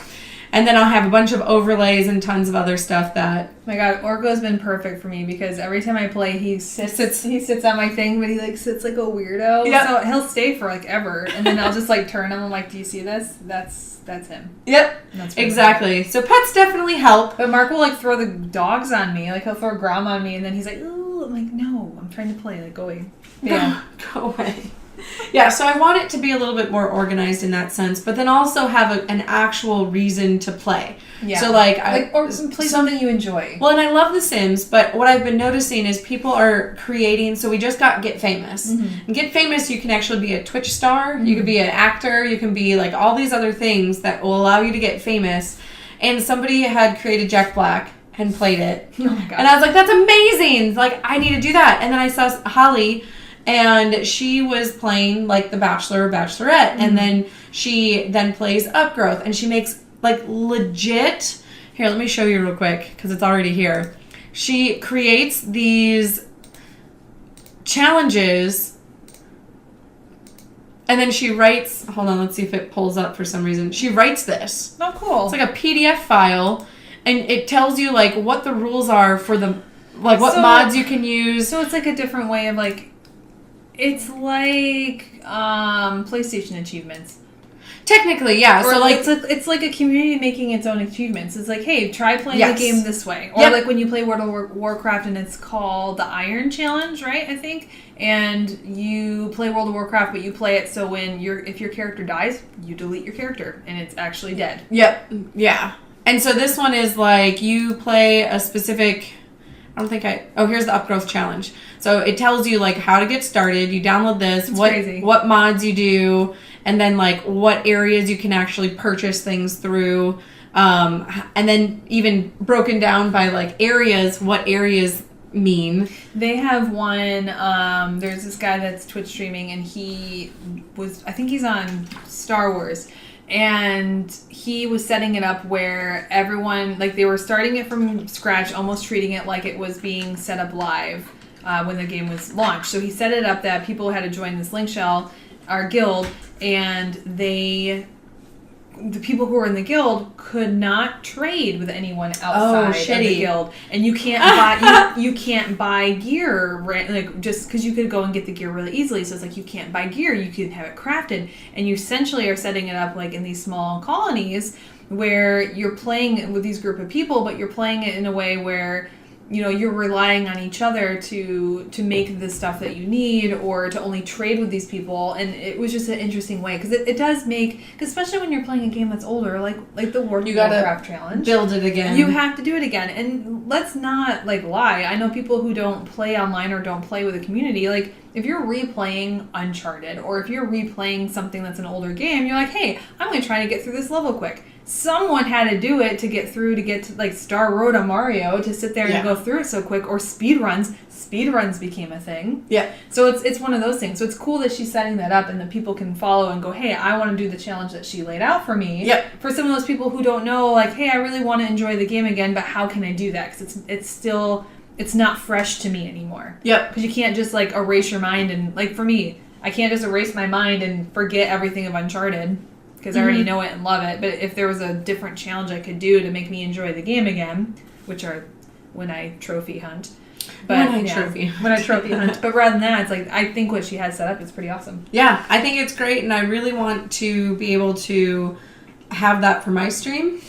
And then I'll have a bunch of overlays and tons of other stuff that... Oh my God, Orko's been perfect for me because every time I play, he sits on my thing, but he, like, sits like a weirdo. Yep. So he'll stay for, like, ever. And then I'll just, like, turn him. I'm like, do you see this? That's him. Yep, That's really exactly. So pets definitely help. But Mark will, like, throw the dogs on me. Like, he'll throw Grom on me, and then he's like, ooh. I'm like, no, I'm trying to play. Like, go away. Yeah. Go away. Yeah, so I want it to be a little bit more organized in that sense, but then also have an actual reason to play. Yeah. So, like or play something you enjoy. Well, and I love The Sims, but what I've been noticing is people are creating, so we just got Get Famous. Mm-hmm. And Get Famous, you can actually be a Twitch star, you can be an actor, you can be, like, all these other things that will allow you to get famous. And somebody had created Jack Black and played it. Oh my God. And I was like, that's amazing! Like, I need to do that. And then I saw Holly... And she was playing, like, The Bachelor or Bachelorette. And then she then plays Upgrowth. And she makes, like, legit... Here, let me show you real quick, because it's already here. She creates these challenges. And then she writes... Hold on, let's see if it pulls up for some reason. She writes this. Oh, cool. It's like a PDF file. And it tells you, like, what the rules are for the... Like, what mods you can use. So it's, like, a different way of, like... It's like PlayStation achievements. Technically, yeah. Or So like it's like a community making its own achievements. It's like, hey, try playing Yes. the game this way. Or like when you play World of Warcraft and it's called the Iron Challenge, right? I think. And you play World of Warcraft, but you play it so if your character dies, you delete your character and it's actually dead. Yep. Yeah. And so this one is like you play a specific. Here's the Upgrowth Challenge. So it tells you like how to get started. You download this. It's what crazy. What mods you do. And then, like, what areas you can actually purchase things through. And then even broken down by, like, areas, what areas mean. They have one, there's this guy that's Twitch streaming, and I think he's on Star Wars. And he was setting it up where everyone, like, they were starting it from scratch, almost treating it like it was being set up live when the game was launched. So he set it up that people had to join this link shell, our guild, and the people who were in the guild could not trade with anyone outside of the guild, and you can't buy you can't buy gear, right? Like just because you could go and get the gear really easily. So it's like you can't buy gear, you can have it crafted, and you essentially are setting it up like in these small colonies where you're playing with these group of people, but you're playing it in a way where you're relying on each other to make the stuff that you need or to only trade with these people. And it was just an interesting way because it does make, especially when you're playing a game that's older, like the World of Warcraft challenge. Build it again. You have to do it again. And let's not like lie. I know people who don't play online or don't play with a community. Like if you're replaying Uncharted or if you're replaying something that's an older game, you're like, hey, I'm going to try to get through this level quick. Someone had to do it to get to like Star Road on Mario to sit there and go through it so quick, or speed runs. Speed runs became a thing. Yeah. So it's one of those things. So it's cool that she's setting that up and that people can follow and go, hey, I want to do the challenge that she laid out for me. Yep. For some of those people who don't know, like, hey, I really want to enjoy the game again, but how can I do that? Because it's not fresh to me anymore. Yep. Because you can't just like erase your mind and like for me, I can't just erase my mind and forget everything of Uncharted. Because I already know it and love it. But if there was a different challenge I could do to make me enjoy the game again, which are when I trophy hunt. But when I trophy hunt. But rather than that, it's like I think what she has set up is pretty awesome. Yeah, I think it's great, and I really want to be able to have that for my stream.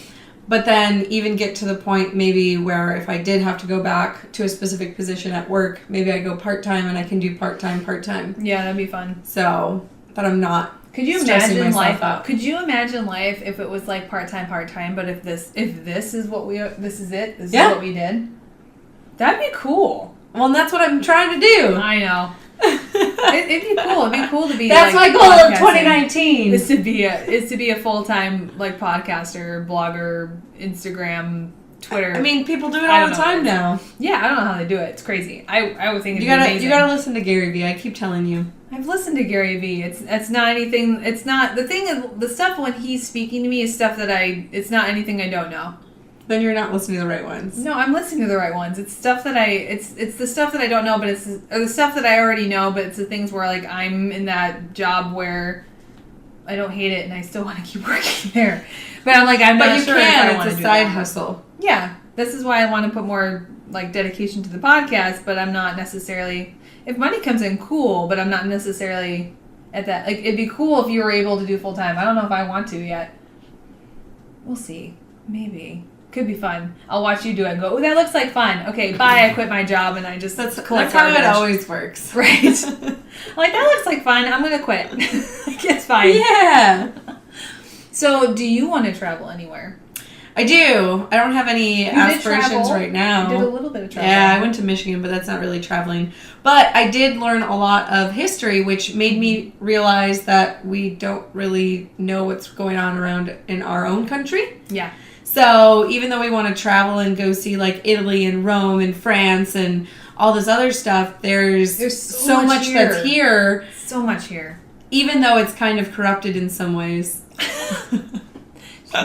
But then even get to the point maybe where if I did have to go back to a specific position at work, maybe I go part-time and I can do part-time. Yeah, that'd be fun. So, but I'm not. Could you imagine life? Could you imagine life if it was like part-time, but if this is what this is what we did? That'd be cool. Well, and that's what I'm trying to do. I know. It'd be cool. It'd be cool to be. That's like, my goal of 2019. Is to be a full-time like podcaster, blogger, Instagram, Twitter. I mean, people do it all the time now. Yeah, I don't know how they do it. It's crazy. I would think you gotta listen to Gary Vee. I keep telling you. I've listened to Gary Vee. It's not anything. It's not the thing. The stuff when he's speaking to me is stuff that it's not anything I don't know. Then you're not listening to the right ones. No, I'm listening to the right ones. It's stuff that it's the stuff that I don't know, but it's the stuff that I already know. But it's the things where like I'm in that job where I don't hate it and I still want to keep working there. But I'm like I'm not sure if I want to do that. It's a side hustle. Yeah, this is why I want to put more like dedication to the podcast. But I'm not necessarily. If money comes in, cool, but I'm not necessarily at that. Like, it'd be cool if you were able to do full time. I don't know if I want to yet. We'll see. Maybe. Could be fun. I'll watch you do it and go, oh, that looks like fun. Okay, bye. I quit my job and I just collect That's how it always works. Right. I'm like, that looks like fun. I'm going to quit. Like, it's fine. Yeah. So, do you want to travel anywhere? I do. I don't have any aspirations right now. You did a little bit of travel. Yeah, I went to Michigan, but that's not really traveling. But I did learn a lot of history, which made me realize that we don't really know what's going on around in our own country. Yeah. So even though we want to travel and go see like Italy and Rome and France and all this other stuff, there's so much that's here. So much here. Even though it's kind of corrupted in some ways.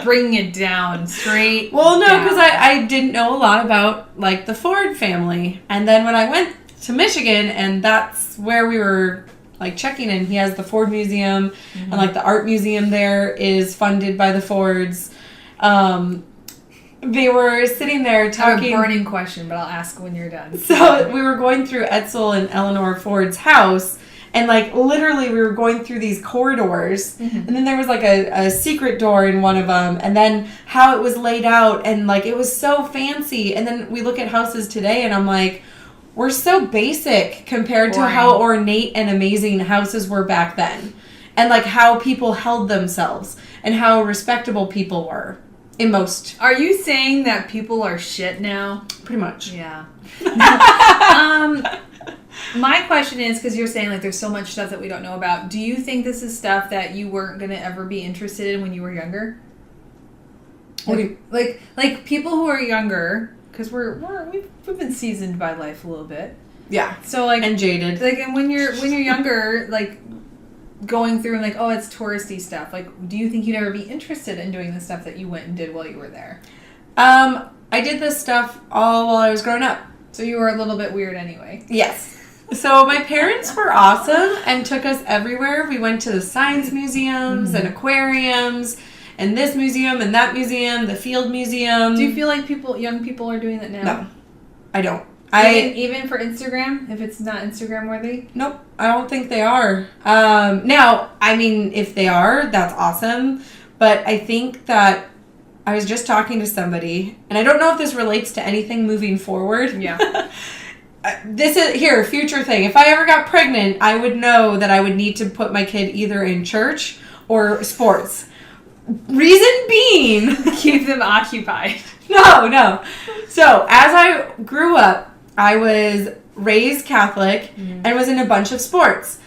Bringing it down straight. Well, no, because I didn't know a lot about like the Ford family, and then when I went to Michigan, and that's where we were like checking in. He has the Ford Museum, and like the art museum there is funded by the Fords. They were sitting there talking. I have a burning question, but I'll ask when you're done. So we were going through Edsel and Eleanor Ford's house. And, like, literally we were going through these corridors. Mm-hmm. And then there was, like, a secret door in one of them. And then how it was laid out. And, like, it was so fancy. And then we look at houses today and I'm like, we're so basic compared to how ornate and amazing houses were back then. And, like, how people held themselves. And how respectable people were. In most. Are you saying that people are shit now? Pretty much. Yeah. My question is, because you're saying like there's so much stuff that we don't know about, do you think this is stuff that you weren't going to ever be interested in when you were younger? Like people who are younger, because we've been seasoned by life a little bit. Yeah. So like and jaded. Like, and when you're younger, like going through and like, oh, it's touristy stuff. Like, do you think you'd ever be interested in doing the stuff that you went and did while you were there? I did this stuff all while I was growing up. So you were a little bit weird anyway. Yes. So my parents were awesome and took us everywhere. We went to the science museums and aquariums and this museum and that museum, the field museum. Do you feel like young people are doing that now? No, I don't. Even for Instagram, if it's not Instagram worthy? Nope, I don't think they are. Now, I mean, if they are, that's awesome. But I think that I was just talking to somebody, and I don't know if this relates to anything moving forward. Yeah. This is, future thing. If I ever got pregnant, I would know that I would need to put my kid either in church or sports. Reason being... Keep them occupied. No. So, as I grew up, I was raised Catholic and was in a bunch of sports.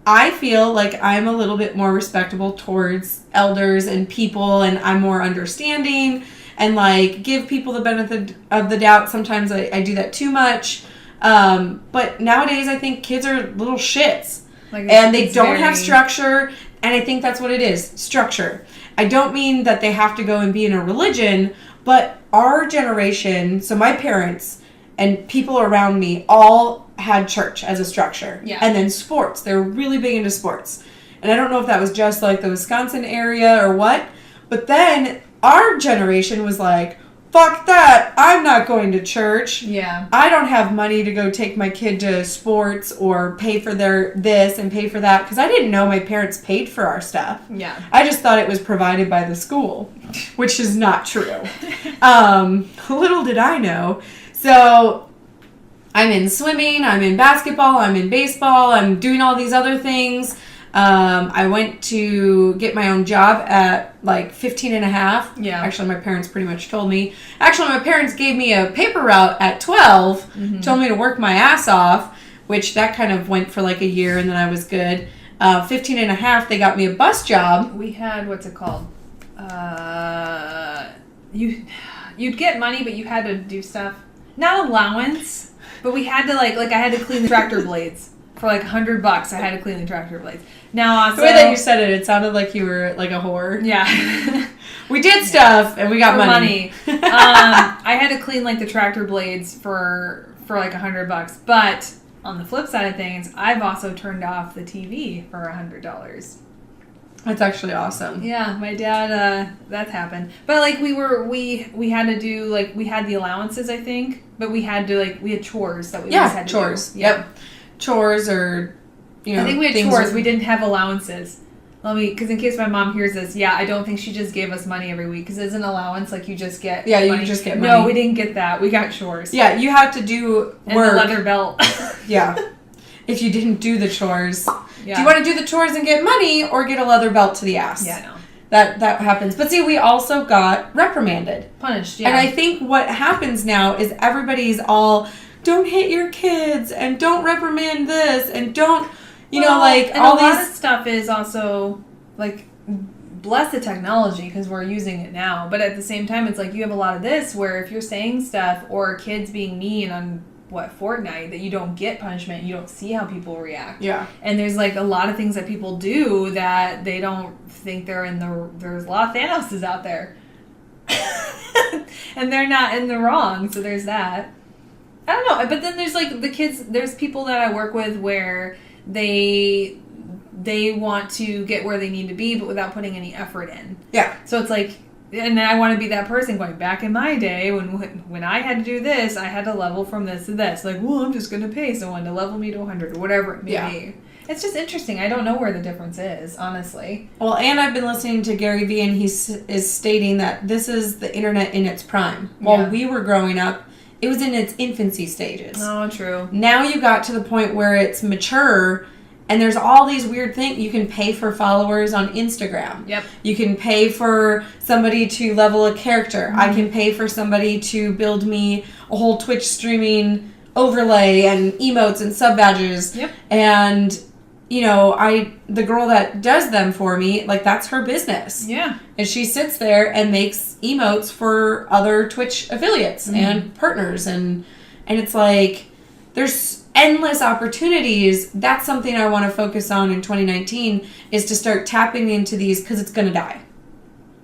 I feel like I'm a little bit more respectable towards elders and people, and I'm more understanding and, like, give people the benefit of the doubt. Sometimes I do that too much. But nowadays, I think kids are little shits. And they don't have structure, and I think that's what it is, structure. I don't mean that they have to go and be in a religion, but our generation, so my parents and people around me all had church as a structure. Yeah. And then sports. They were really big into sports. And I don't know if that was just like the Wisconsin area or what, but then our generation was like, fuck that, I'm not going to church. Yeah. I don't have money to go take my kid to sports or pay for their this and pay for that, because I didn't know my parents paid for our stuff. Yeah. I just thought it was provided by the school, which is not true. Little did I know. So I'm in swimming, I'm in basketball, I'm in baseball, I'm doing all these other things. I went to get my own job at like 15 and a half. Yeah. Actually, my parents pretty much told me. Actually, my parents gave me a paper route at 12, told me to work my ass off, which that kind of went for like a year and then I was good. 15 and a half, they got me a bus job. We had, what's it called? You'd get money, but you had to do stuff. Not allowance, but we had to like I had to clean the tractor blades. For like $100, I had to clean the tractor blades. Now, also, The way that you said it sounded like you were like a whore. Yeah. We did stuff and we got money. I had to clean like the tractor blades for like $100. But on the flip side of things, I've also turned off the TV for $100. That's actually awesome. Yeah, my dad, that happened. But like we had to do like, we had the allowances, I think, but we had chores that we always had to chores. do. Yep. Chores or, I think we had chores. We didn't have allowances. Because in case my mom hears this, I don't think she just gave us money every week. Because it's an allowance, like you just get money. You just get money. No, we didn't get that. We got chores. Yeah, you have to do work. And the leather belt. Yeah. If you didn't do the chores. Yeah. Do you want to do the chores and get money or get a leather belt to the ass? Yeah, no. That happens. But see, we also got reprimanded. Punished, yeah. And I think what happens now is everybody's all... Don't hit your kids, and don't reprimand this, and don't, and all a lot these... of stuff is also, like, bless the technology, because we're using it now, but at the same time, it's like, you have a lot of this, where if you're saying stuff, or kids being mean on, Fortnite, that you don't get punishment, you don't see how people react. Yeah. And there's, like, a lot of things that people do that they don't think there's a lot of Thanoses out there. And they're not in the wrong, so there's that. I don't know, but then there's like the kids, there's people that I work with where they want to get where they need to be, but without putting any effort in. Yeah. So it's like, and then I want to be that person going, back in my day when I had to do this, I had to level from this to this. Like, well, I'm just going to pay someone to level me to 100 or whatever it may be. It's just interesting. I don't know where the difference is, honestly. Well, and I've been listening to Gary Vee, and he is stating that this is the internet in its prime. While we were growing up, it was in its infancy stages. Oh, true. Now you got to the point where it's mature, and there's all these weird things. You can pay for followers on Instagram. Yep. You can pay for somebody to level a character. I can pay for somebody to build me a whole Twitch streaming overlay and emotes and sub badges. Yep. And, you know, the girl that does them for me, like, that's her business. Yeah. And she sits there and makes emotes for other Twitch affiliates and partners. And it's like, there's endless opportunities. That's something I want to focus on in 2019, is to start tapping into these, because it's going to die.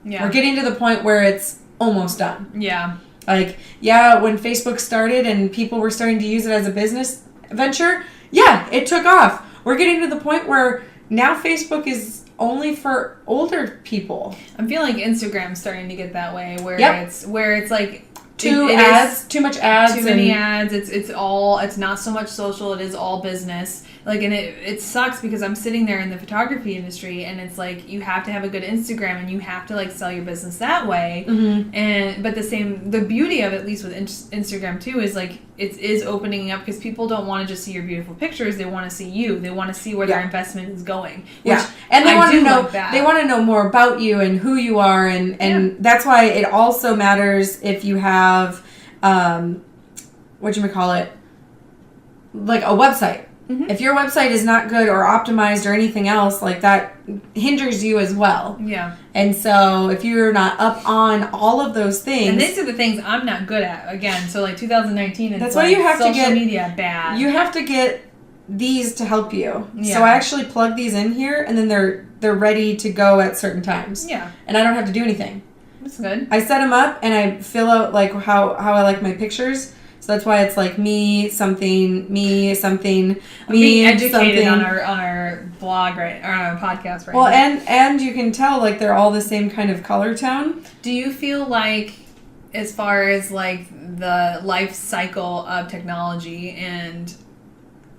Yeah. We're getting to the point where it's almost done. Yeah. Like, yeah, when Facebook started and people were starting to use it as a business venture, yeah, it took off. We're getting to the point where now Facebook is only for older people. I'm feeling like Instagram's starting to get that way, where it's like too much ads, too many ads. It's not so much social. It is all business. Like, and it sucks because I'm sitting there in the photography industry, and it's like you have to have a good Instagram, and you have to like sell your business that way. Mm-hmm. But the beauty of it, at least with Instagram too, is like it is opening up, because people don't want to just see your beautiful pictures. They want to see you. They want to see where their investment is going. And they want to know. Like that. They want to know more about you and who you are, and that's why it also matters if you have, whatchamacallit, like a website. Mm-hmm. If your website is not good or optimized or anything else, like, that hinders you as well. Yeah. And so if you're not up on all of those things, and these are the things I'm not good at. Again, so like 2019, it's that's like why you have social to get media bad. You have to get these to help you. Yeah. So I actually plug these in here, and then they're ready to go at certain times. Yeah. And I don't have to do anything. That's good. I set them up, and I fill out like how I like my pictures. So that's why it's like me something. I'm being educated something. on our blog, right, or on our podcast, right? Well, and you can tell, like, they're all the same kind of color tone. Do you feel like, as far as like the life cycle of technology, and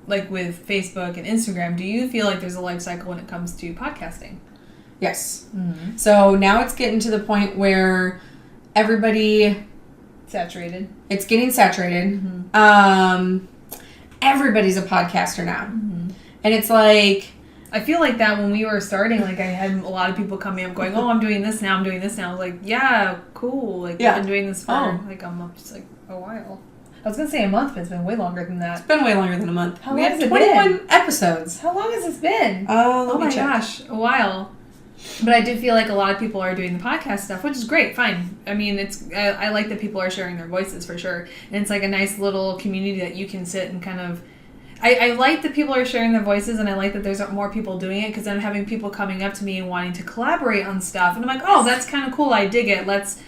like with Facebook and Instagram, do you feel like there's a life cycle when it comes to podcasting? Yes. Mm-hmm. So now it's getting to the point where everybody. It's getting saturated. Mm-hmm. Everybody's a podcaster now. Mm-hmm. And it's like, I feel like that when we were starting, like, I had a lot of people coming up going, oh, I'm doing this now, I was like, yeah, cool. Like, I've been doing this for like a while. I was going to say a month, but it's been way longer than that. It's been way longer than a month. How we long have has it 21 been? episodes. How long has this been? Oh my gosh, a while. But I do feel like a lot of people are doing the podcast stuff, which is great, fine. I mean, I like that people are sharing their voices, for sure. And it's like a nice little community that you can sit and kind of... I like that people are sharing their voices, and I like that there's more people doing it, because I'm having people coming up to me and wanting to collaborate on stuff. And I'm like, oh, that's kind of cool. I dig it. Let's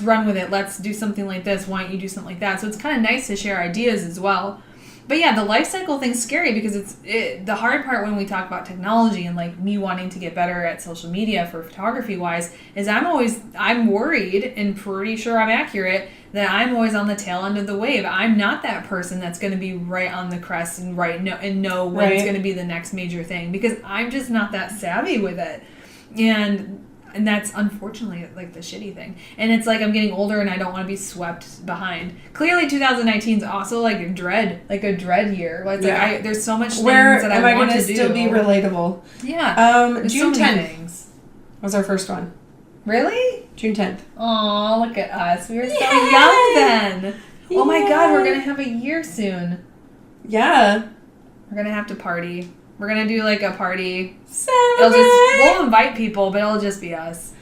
run with it. Let's do something like this. Why don't you do something like that? So it's kind of nice to share ideas as well. But yeah, the life cycle thing's scary, because the hard part when we talk about technology and like me wanting to get better at social media for photography wise is I'm worried, and pretty sure I'm accurate, that I'm always on the tail end of the wave. I'm not that person that's going to be right on the crest and know when it's going to be the next major thing, because I'm just not that savvy with it. And that's unfortunately like the shitty thing. And it's like I'm getting older and I don't want to be swept behind. Clearly 2019 is also like a dread year. Like, there's so much things that I want to do. Still be relatable? Yeah. June so 10th was our first one. Really? June 10th. Oh, look at us. We were so young then. Oh my God, we're going to have a year soon. Yeah. We're going to have to party. We're going to do like a party. Celebrate! We'll invite people, but it'll just be us.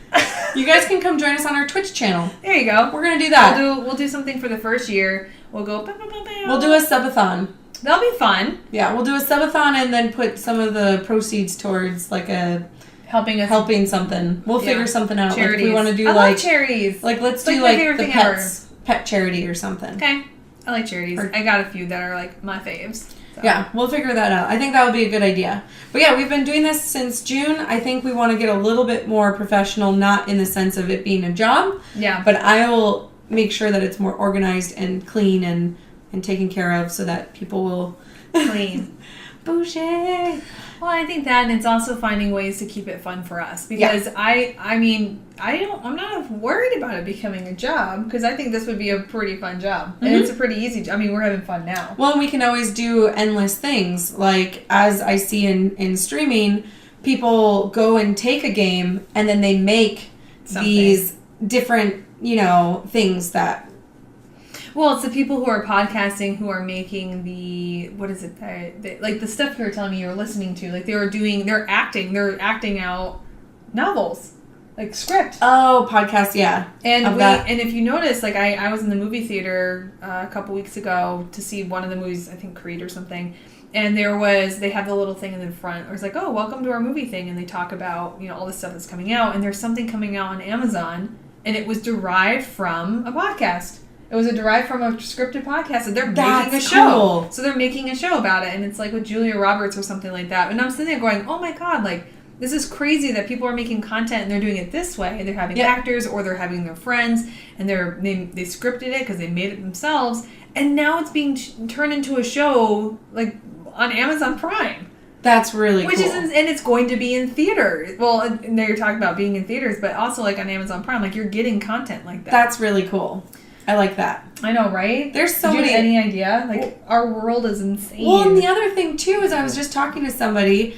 You guys can come join us on our Twitch channel. There you go. We're going to do that. We'll do something for the first year. We'll go... We'll do a subathon. That'll be fun. Yeah, we'll do a subathon and then put some of the proceeds towards like a... Helping something. We'll figure something out. Charities. Like if we want to do I love charities. Like let's do like the pet charity or something. Okay. I like charities. I got a few that are like my faves. So. Yeah, we'll figure that out. I think that would be a good idea. But yeah, we've been doing this since June. I think we want to get a little bit more professional, not in the sense of it being a job. Yeah. But I will make sure that it's more organized and clean and taken care of so that people will... Clean. Bougie. Well, I think that, and it's also finding ways to keep it fun for us, because I'm not worried about it becoming a job, because I think this would be a pretty fun job, and it's a pretty easy job. I mean, we're having fun now. Well, and we can always do endless things, like as I see in streaming, people go and take a game and then they make these different, things that. Well, it's the people who are podcasting who are making like the stuff you were telling me you were listening to. Like they're acting out novels, like script. Oh, podcast, yeah. And if you notice, like I was in the movie theater a couple weeks ago to see one of the movies, I think Creed or something. And they have the little thing in the front where it's like, oh, welcome to our movie thing. And they talk about, all the stuff that's coming out. And there's something coming out on Amazon. And it was derived from a podcast. It was derived from a scripted podcast, and they're making a show. Cool. So they're making a show about it, and it's like with Julia Roberts or something like that. And I'm sitting there going, oh my God, like, this is crazy that people are making content and they're doing it this way. They're having actors, or they're having their friends, and they scripted it because they made it themselves. And now it's being turned into a show, like, on Amazon Prime. That's really cool. And it's going to be in theaters. Well, and you're talking about being in theaters, but also, like, on Amazon Prime, like, you're getting content like that. That's really cool. I like that. I know, right? There's so many. Do you have any idea? Like, our world is insane. Well, and the other thing, too, is I was just talking to somebody.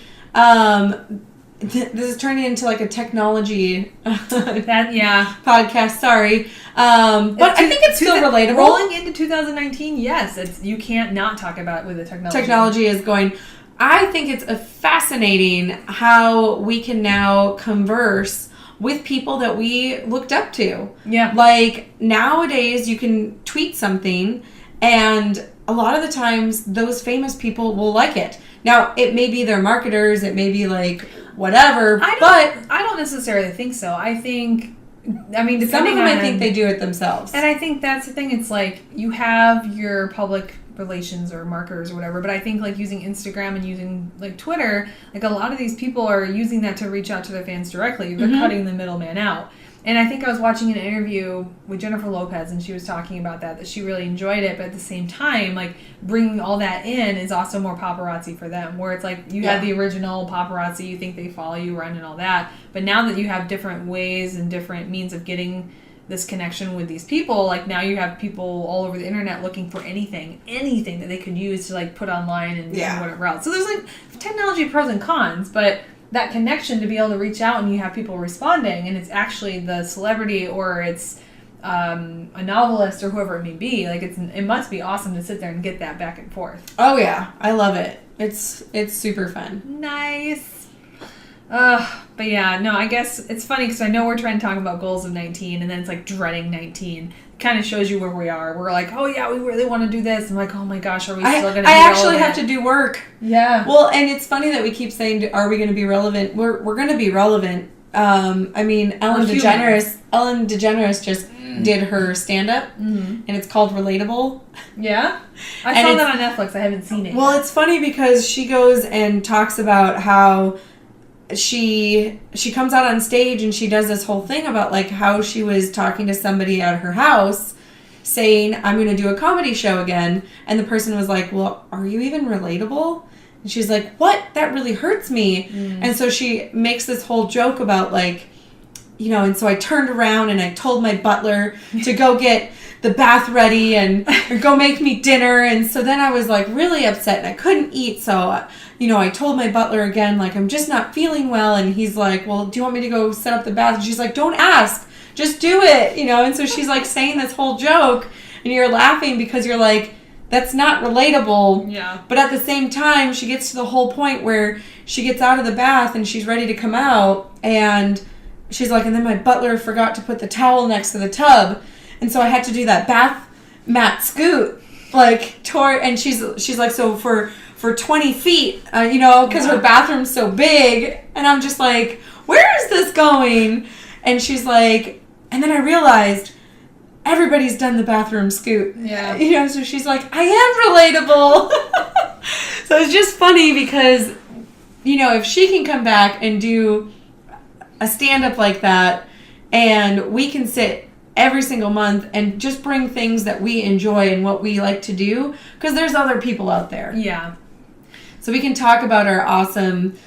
This is turning into, like, a technology podcast. Sorry. But I think it's still relatable. Rolling into 2019, yes. You can't not talk about it with the technology. Technology is going... I think it's fascinating how we can now converse with people that we looked up to. Yeah. Like, nowadays, you can tweet something, and a lot of the times, those famous people will like it. Now, it may be their marketers, it may be, like, whatever, but... I don't necessarily think so. I think... depending some of them, on... I think they do it themselves. And I think that's the thing. It's like, you have your public relations or marketers or whatever, but I think, like, using Instagram and using, like, Twitter, like, a lot of these people are using that to reach out to their fans directly. They're cutting the middleman out. And I think I was watching an interview with Jennifer Lopez, and she was talking about that she really enjoyed it, but at the same time, like, bringing all that in is also more paparazzi for them, where it's like, you had the original paparazzi, you think they follow you around and all that, but now that you have different ways and different means of getting this connection with these people, like, now you have people all over the internet looking for anything that they could use to, like, put online and whatever else. So there's, like, technology pros and cons, but that connection to be able to reach out and you have people responding, and it's actually the celebrity or it's a novelist or whoever it may be, like, it must be awesome to sit there and get that back and forth. Oh yeah, I love it. It's super fun. Nice. But yeah, no, I guess it's funny because I know we're trying to talk about goals of 19, and then it's like dreading 19. Kind of shows you where we are. We're like, oh yeah, we really want to do this. I'm like, oh my gosh, are we still going to be relevant? I actually have to do work. Yeah. Well, and it's funny that we keep saying, are we going to be relevant? We're going to be relevant. Ellen DeGeneres just did her stand-up, and it's called Relatable. Yeah? I saw that on Netflix. I haven't seen it Well, yet. It's funny because she goes and talks about how she comes out on stage and she does this whole thing about, like, how she was talking to somebody at her house saying, I'm going to do a comedy show again. And the person was like, well, are you even relatable? And she's like, what? That really hurts me. And so she makes this whole joke about, like, and so I turned around and I told my butler to go get the bath ready and or go make me dinner. And so then I was, like, really upset and I couldn't eat. So, I told my butler again, like, I'm just not feeling well. And he's like, well, do you want me to go set up the bath? And she's like, don't ask. Just do it. And so she's, like, saying this whole joke and you're laughing because you're like, that's not relatable. Yeah. But at the same time, she gets to the whole point where she gets out of the bath and she's ready to come out. And she's like, and then my butler forgot to put the towel next to the tub. And so I had to do that bath mat scoot, like, and she's like, so for 20 feet, because her bathroom's so big. And I'm just like, where is this going? And she's like, and then I realized everybody's done the bathroom scoot. Yeah. So she's like, I am relatable. So it's just funny because, if she can come back and do a stand-up like that, and we can sit every single month and just bring things that we enjoy and what we like to do, because there's other people out there. Yeah. so we can talk about our awesome,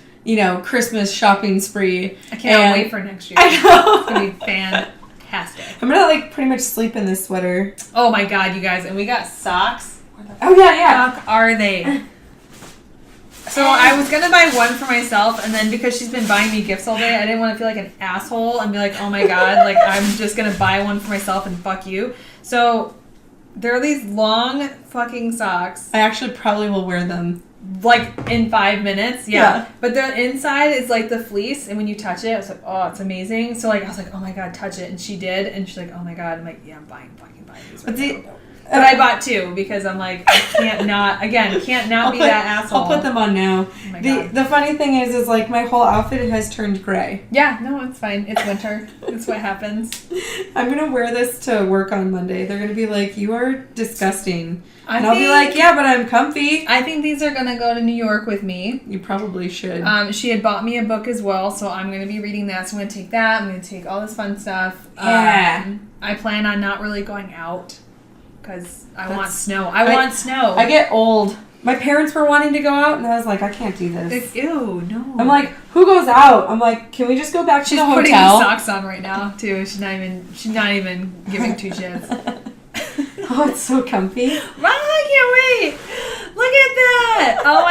Christmas shopping spree. I can't wait for next year. I know. It's going to be fantastic. I'm going to pretty much sleep in this sweater. Oh my God, you guys. And we got socks. Oh, yeah. Fuck are they? So I was going to buy one for myself, and then because she's been buying me gifts all day, I didn't want to feel like an asshole and be like, oh my God, like I'm just going to buy one for myself and fuck you. So there are these long fucking socks. I actually probably will wear them. Like in 5 minutes, yeah. But the inside is like the fleece, and when you touch it, I was like, oh, it's amazing. So like I was like, oh my God, touch it, and she did, and she's like, oh my God, I'm like, yeah, I'm buying these. But I bought two because I'm like, I can't not be that asshole. I'll put them on now. Oh my God. The funny thing is like my whole outfit has turned gray. Yeah, no, it's fine. It's winter. That's what happens. I'm going to wear this to work on Monday. They're going to be like, you are disgusting. I'll be like, yeah, but I'm comfy. I think these are going to go to New York with me. You probably should. She had bought me a book as well, so I'm going to be reading that. So I'm going to take that. I'm going to take all this fun stuff. Yeah. I plan on not really going out because I want snow. I want snow. I get old. My parents were wanting to go out, and I was like, I can't do this. Ew, no. I'm like, who goes out? I'm like, can we just go back to the hotel? She's putting the socks on right now, too. She's not even giving two shits. Oh, it's so comfy. I can't wait. Look at that. Oh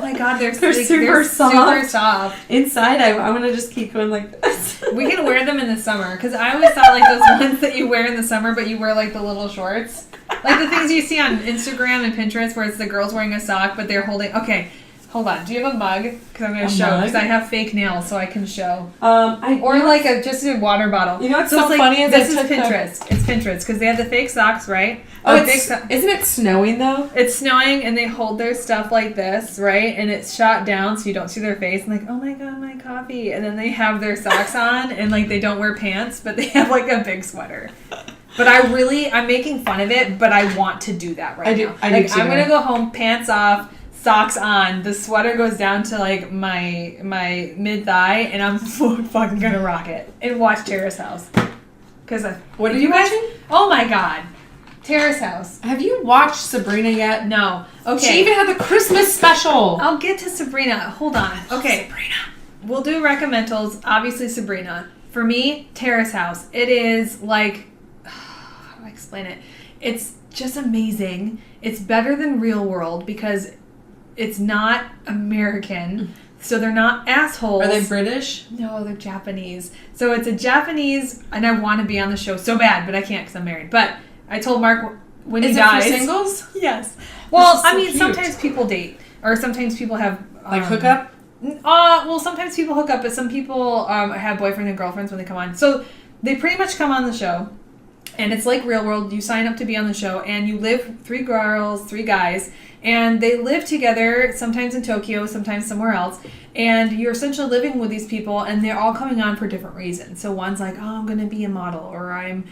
my God, they're super super soft. Inside, I'm going to just keep going like this. We can wear them in the summer, because I always thought like those ones that you wear in the summer, but you wear like the little shorts. Like the things you see on Instagram and Pinterest where it's the girls wearing a sock, but they're holding... Okay, hold on. Do you have a mug? Because I'm going to show. Because I have fake nails, so I can show. Just a water bottle. You know what's so funny is this is Pinterest. It's Pinterest, because they have the fake socks, right? Isn't it snowing, though? It's snowing, and they hold their stuff like this, right? And it's shot down, so you don't see their face. And like, oh my God, my coffee. And then they have their socks on, and like they don't wear pants, but they have like a big sweater. But I'm making fun of it, but I want to do that now. I'm going to go home, pants off, socks on. The sweater goes down to like my mid-thigh, and I'm fucking going to rock it and watch Terrace House. What are you watching? Oh my God. Terrace House. Have you watched Sabrina yet? No. Okay. She even had the Christmas special. I'll get to Sabrina. Hold on. Okay. Sabrina. We'll do recommendals. Obviously, Sabrina. For me, Terrace House. It is like... How do I explain it? It's just amazing. It's better than Real World because it's not American. So they're not assholes. Are they British? No, they're Japanese. So it's a Japanese... And I want to be on the show so bad, but I can't because I'm married. But... I told Mark when he dies... Is it for singles? Yes. Well, so cute. Sometimes people date. Or sometimes people have... Like hookup? Well, sometimes people hook up, but some people have boyfriends and girlfriends when they come on. So they pretty much come on the show. And it's like Real World. You sign up to be on the show. And you live 3 girls, 3 guys. And they live together, sometimes in Tokyo, sometimes somewhere else. And you're essentially living with these people, and they're all coming on for different reasons. So one's like, oh, I'm going to be a model, or I'm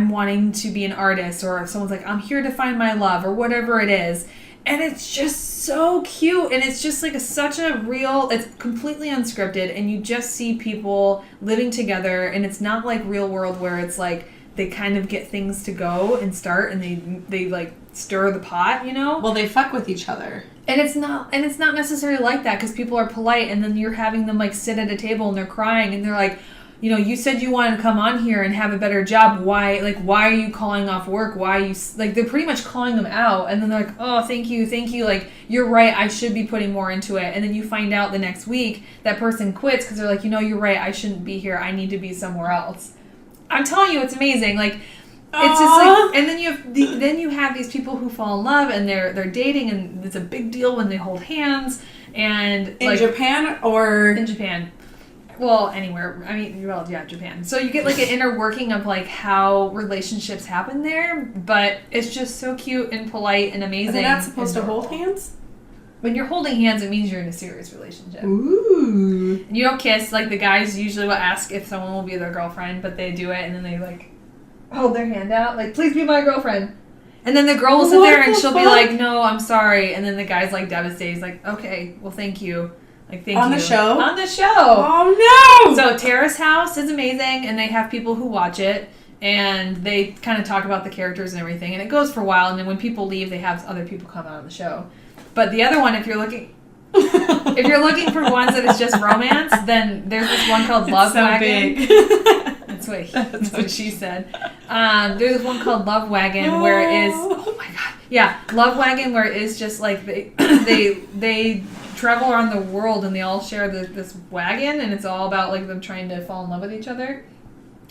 wanting to be an artist, or someone's like, I'm here to find my love, or whatever it is. And it's just so cute, and it's just like such a real, it's completely unscripted, and you just see people living together, and it's not like Real World where it's like they kind of get things to go and start, and they like stir the pot, you know? Well, they fuck with each other. And it's not necessarily like that because people are polite, and then you're having them like sit at a table and they're crying and they're like, you know, you said you wanted to come on here and have a better job. Why are you calling off work? Why are you like, they're pretty much calling them out, and then they're like, oh, thank you. Like, you're right. I should be putting more into it. And then you find out the next week that person quits because they're like, you know, you're right. I shouldn't be here. I need to be somewhere else. I'm telling you, it's amazing. Like, it's just like, and then you have these people who fall in love and they're dating, and it's a big deal when they hold hands. And in Japan or in Japan, well, anywhere. I mean, well, yeah, Japan. So you get like an inner working of like how relationships happen there, but it's just so cute and polite and amazing. Are they not supposed to hold hands? When you're holding hands, it means you're in a serious relationship. Ooh. And you don't kiss. Like, the guys usually will ask if someone will be their girlfriend, but they do it, and then they, like, hold their hand out. Like, please be my girlfriend. And then the girl will sit there, and she'll be like, no, I'm sorry. And then the guy's, like, devastated. He's like, okay, well, thank you. Like, thank you. On the show? On the show. Oh, no! So, Terrace House is amazing, and they have people who watch it, and they kind of talk about the characters and everything. And it goes for a while, and then when people leave, they have other people come out on the show. But the other one, if you're looking for ones that is just romance, then there's this one called Love Wagon. Big. That's what she said. There's one called Love Wagon where it is. Oh my god. Yeah, Love Wagon where it is just like they travel around the world and they all share this wagon, and it's all about like them trying to fall in love with each other.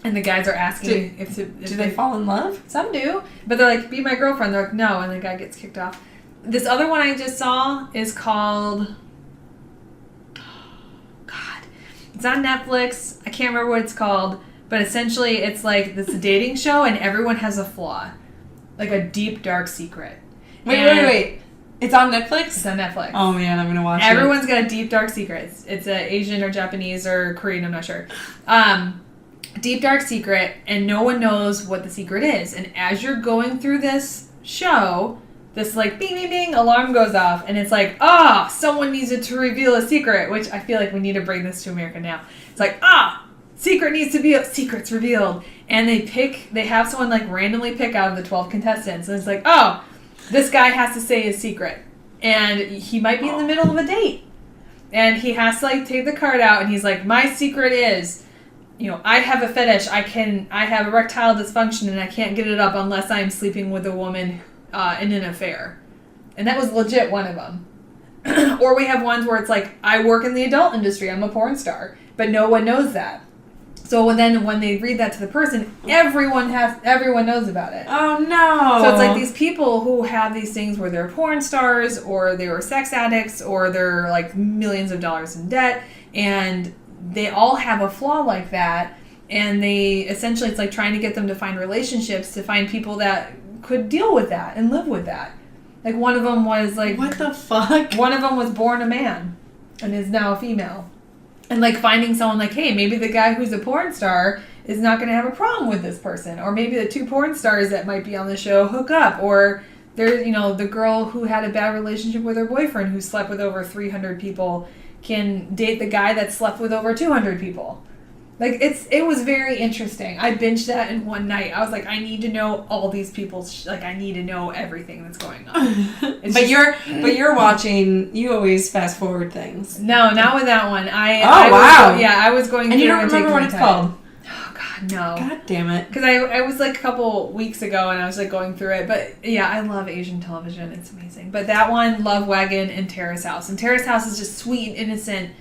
And the guys are asking if they fall in love? Some do, but they're like, "Be my girlfriend." They're like, "No," and the guy gets kicked off. This other one I just saw is called. God, it's on Netflix. I can't remember what it's called, but essentially it's like this dating show, and everyone has a flaw, like a deep dark secret. Wait. It's on Netflix? It's on Netflix. Oh man, I'm gonna watch Everyone's got a deep dark secret. It's a Asian or Japanese or Korean, I'm not sure. Deep dark secret, and no one knows what the secret is. And as you're going through this show, this like bing bing bing alarm goes off, and it's like, someone needs to reveal a secret, which I feel like we need to bring this to America now. It's like, secret's revealed. And they have someone like randomly pick out of the 12 contestants, and it's like, this guy has to say his secret. And he might be in the middle of a date. And he has to like take the card out, and he's like, my secret is, I have a fetish. I have erectile dysfunction, and I can't get it up unless I'm sleeping with a woman in an affair. And that was legit one of them. Or we have ones where it's like, I work in the adult industry. I'm a porn star. But no one knows that. So when they read that to the person, everyone knows about it. Oh no. So it's like these people who have these things where they're porn stars, or they were sex addicts, or they're like millions of dollars in debt, and they all have a flaw like that, and they essentially, it's like trying to get them to find relationships, to find people that could deal with that and live with that. Like one of them was like, what the fuck? One of them was born a man and is now a female. And like finding someone like, hey, maybe the guy who's a porn star is not going to have a problem with this person, or maybe the two porn stars that might be on the show hook up, or there's the girl who had a bad relationship with her boyfriend who slept with over 300 people can date the guy that slept with over 200 people. Like it was very interesting. I binged that in one night. I was like, I need to know all these people's I need to know everything that's going on. But you're watching. You always fast forward things. No, not with that one. Wow. I was going. And you don't remember what it's called? Oh God, no. God damn it. Because I was like a couple weeks ago, and I was like going through it. But yeah, I love Asian television. It's amazing. But that one, Love Wagon and Terrace House. And Terrace House is just sweet and innocent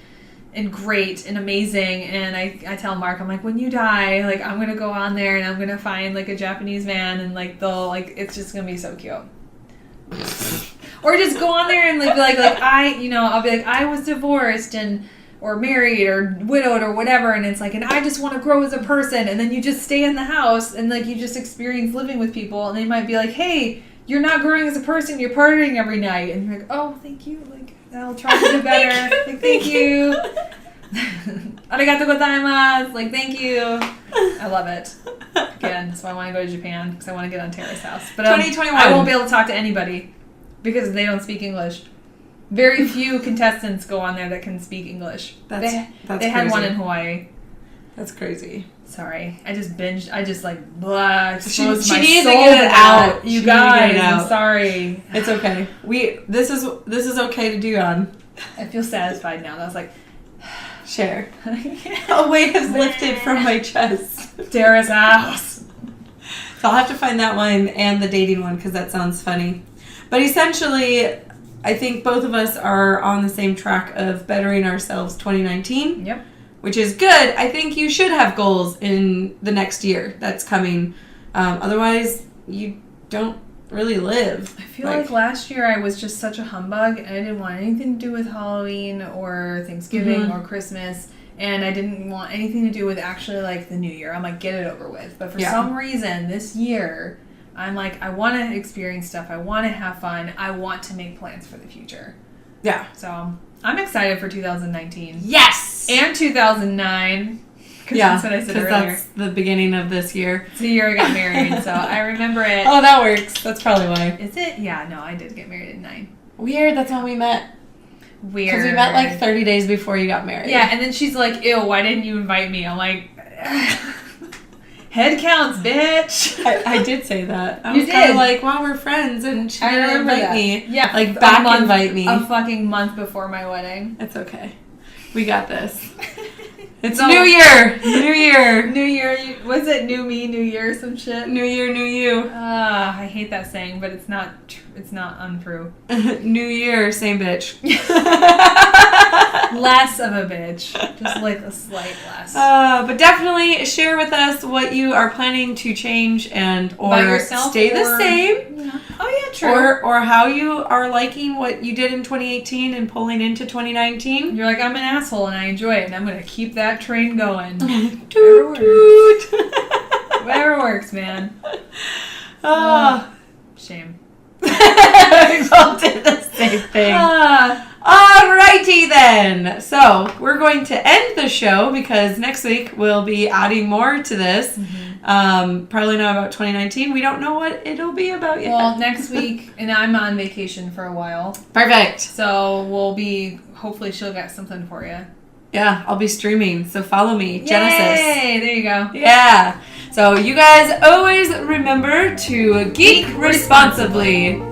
and great and amazing. And I tell Mark, I'm like, when you die, like I'm gonna go on there and I'm gonna find like a Japanese man, and like they'll like it's just gonna be so cute. Or just go on there and like be like I'll be like, I was divorced and or married or widowed or whatever, and it's like, and I just want to grow as a person. And then you just stay in the house and like you just experience living with people, and they might be like, hey, you're not growing as a person, you're partying every night, and you're like, oh, thank you, like I'll try to do better. Like, thank you. Arigato gozaimasu. Like, thank you. I love it. Again, so I want to go to Japan because I want to get on Terrace House. But 2021. I won't be able to talk to anybody because they don't speak English. Very few contestants go on there that can speak English. That's they had one in Hawaii. That's crazy. Sorry, I just binged. I just like blah. She my needs to soul get it out. You She needs to get guys, it out. I'm sorry. It's okay. This is okay to do on. I feel satisfied now. That was like Share. A weight is lifted from my chest. Terrace House. So I'll have to find that one and the dating one because that sounds funny. But essentially, I think both of us are on the same track of bettering ourselves 2019. Yep. Which is good. I think you should have goals in the next year that's coming. Otherwise, you don't really live. I feel like last year I was just such a humbug, and I didn't want anything to do with Halloween or Thanksgiving or Christmas, and I didn't want anything to do with actually like the New Year. I'm like, get it over with. But for some reason this year, I'm like, I want to experience stuff. I want to have fun. I want to make plans for the future. Yeah. So I'm excited for 2019. Yes! And 2009. Yeah, that's what I said earlier. That's the beginning of this year. It's the year I got married, so I remember it. Oh, that works. That's probably why. Is it? Yeah, no, I did get married at 9. Weird, that's when we met. Weird. Because we met like 30 days before you got married. Yeah, and then she's like, ew, why didn't you invite me? I'm like, Head counts, bitch. I did say that. I You was kind did. of like, wow, we're friends, and she didn't invite me. Yeah, Like, back invite me. A fucking month before my wedding. It's okay. We got this. It's So- New Year! New Year! New Year, was it new me, new year, some shit? New Year, new you. I hate that saying, but it's not untrue. New Year, same bitch. Less of a bitch. Just like a slight less. But definitely share with us what you are planning to change and By or yourself stay the or- same. Yeah. Oh yeah, true. Or how you are liking what you did in 2018 and pulling into 2019. You're like, I'm an asshole and I enjoy it and I'm going to keep that train going. Toot toot. Whatever works, man. Oh. Shame. We both did the same thing. Alrighty then. So we're going to end the show because next week we'll be adding more to this. Probably not about 2019. We don't know what it'll be about yet. Well, next week, and I'm on vacation for a while. Perfect. So we'll be, hopefully she'll get something for you. Yeah, I'll be streaming. So follow me. Genesis. Yay! There you go. Yeah. So you guys always remember to geek responsibly.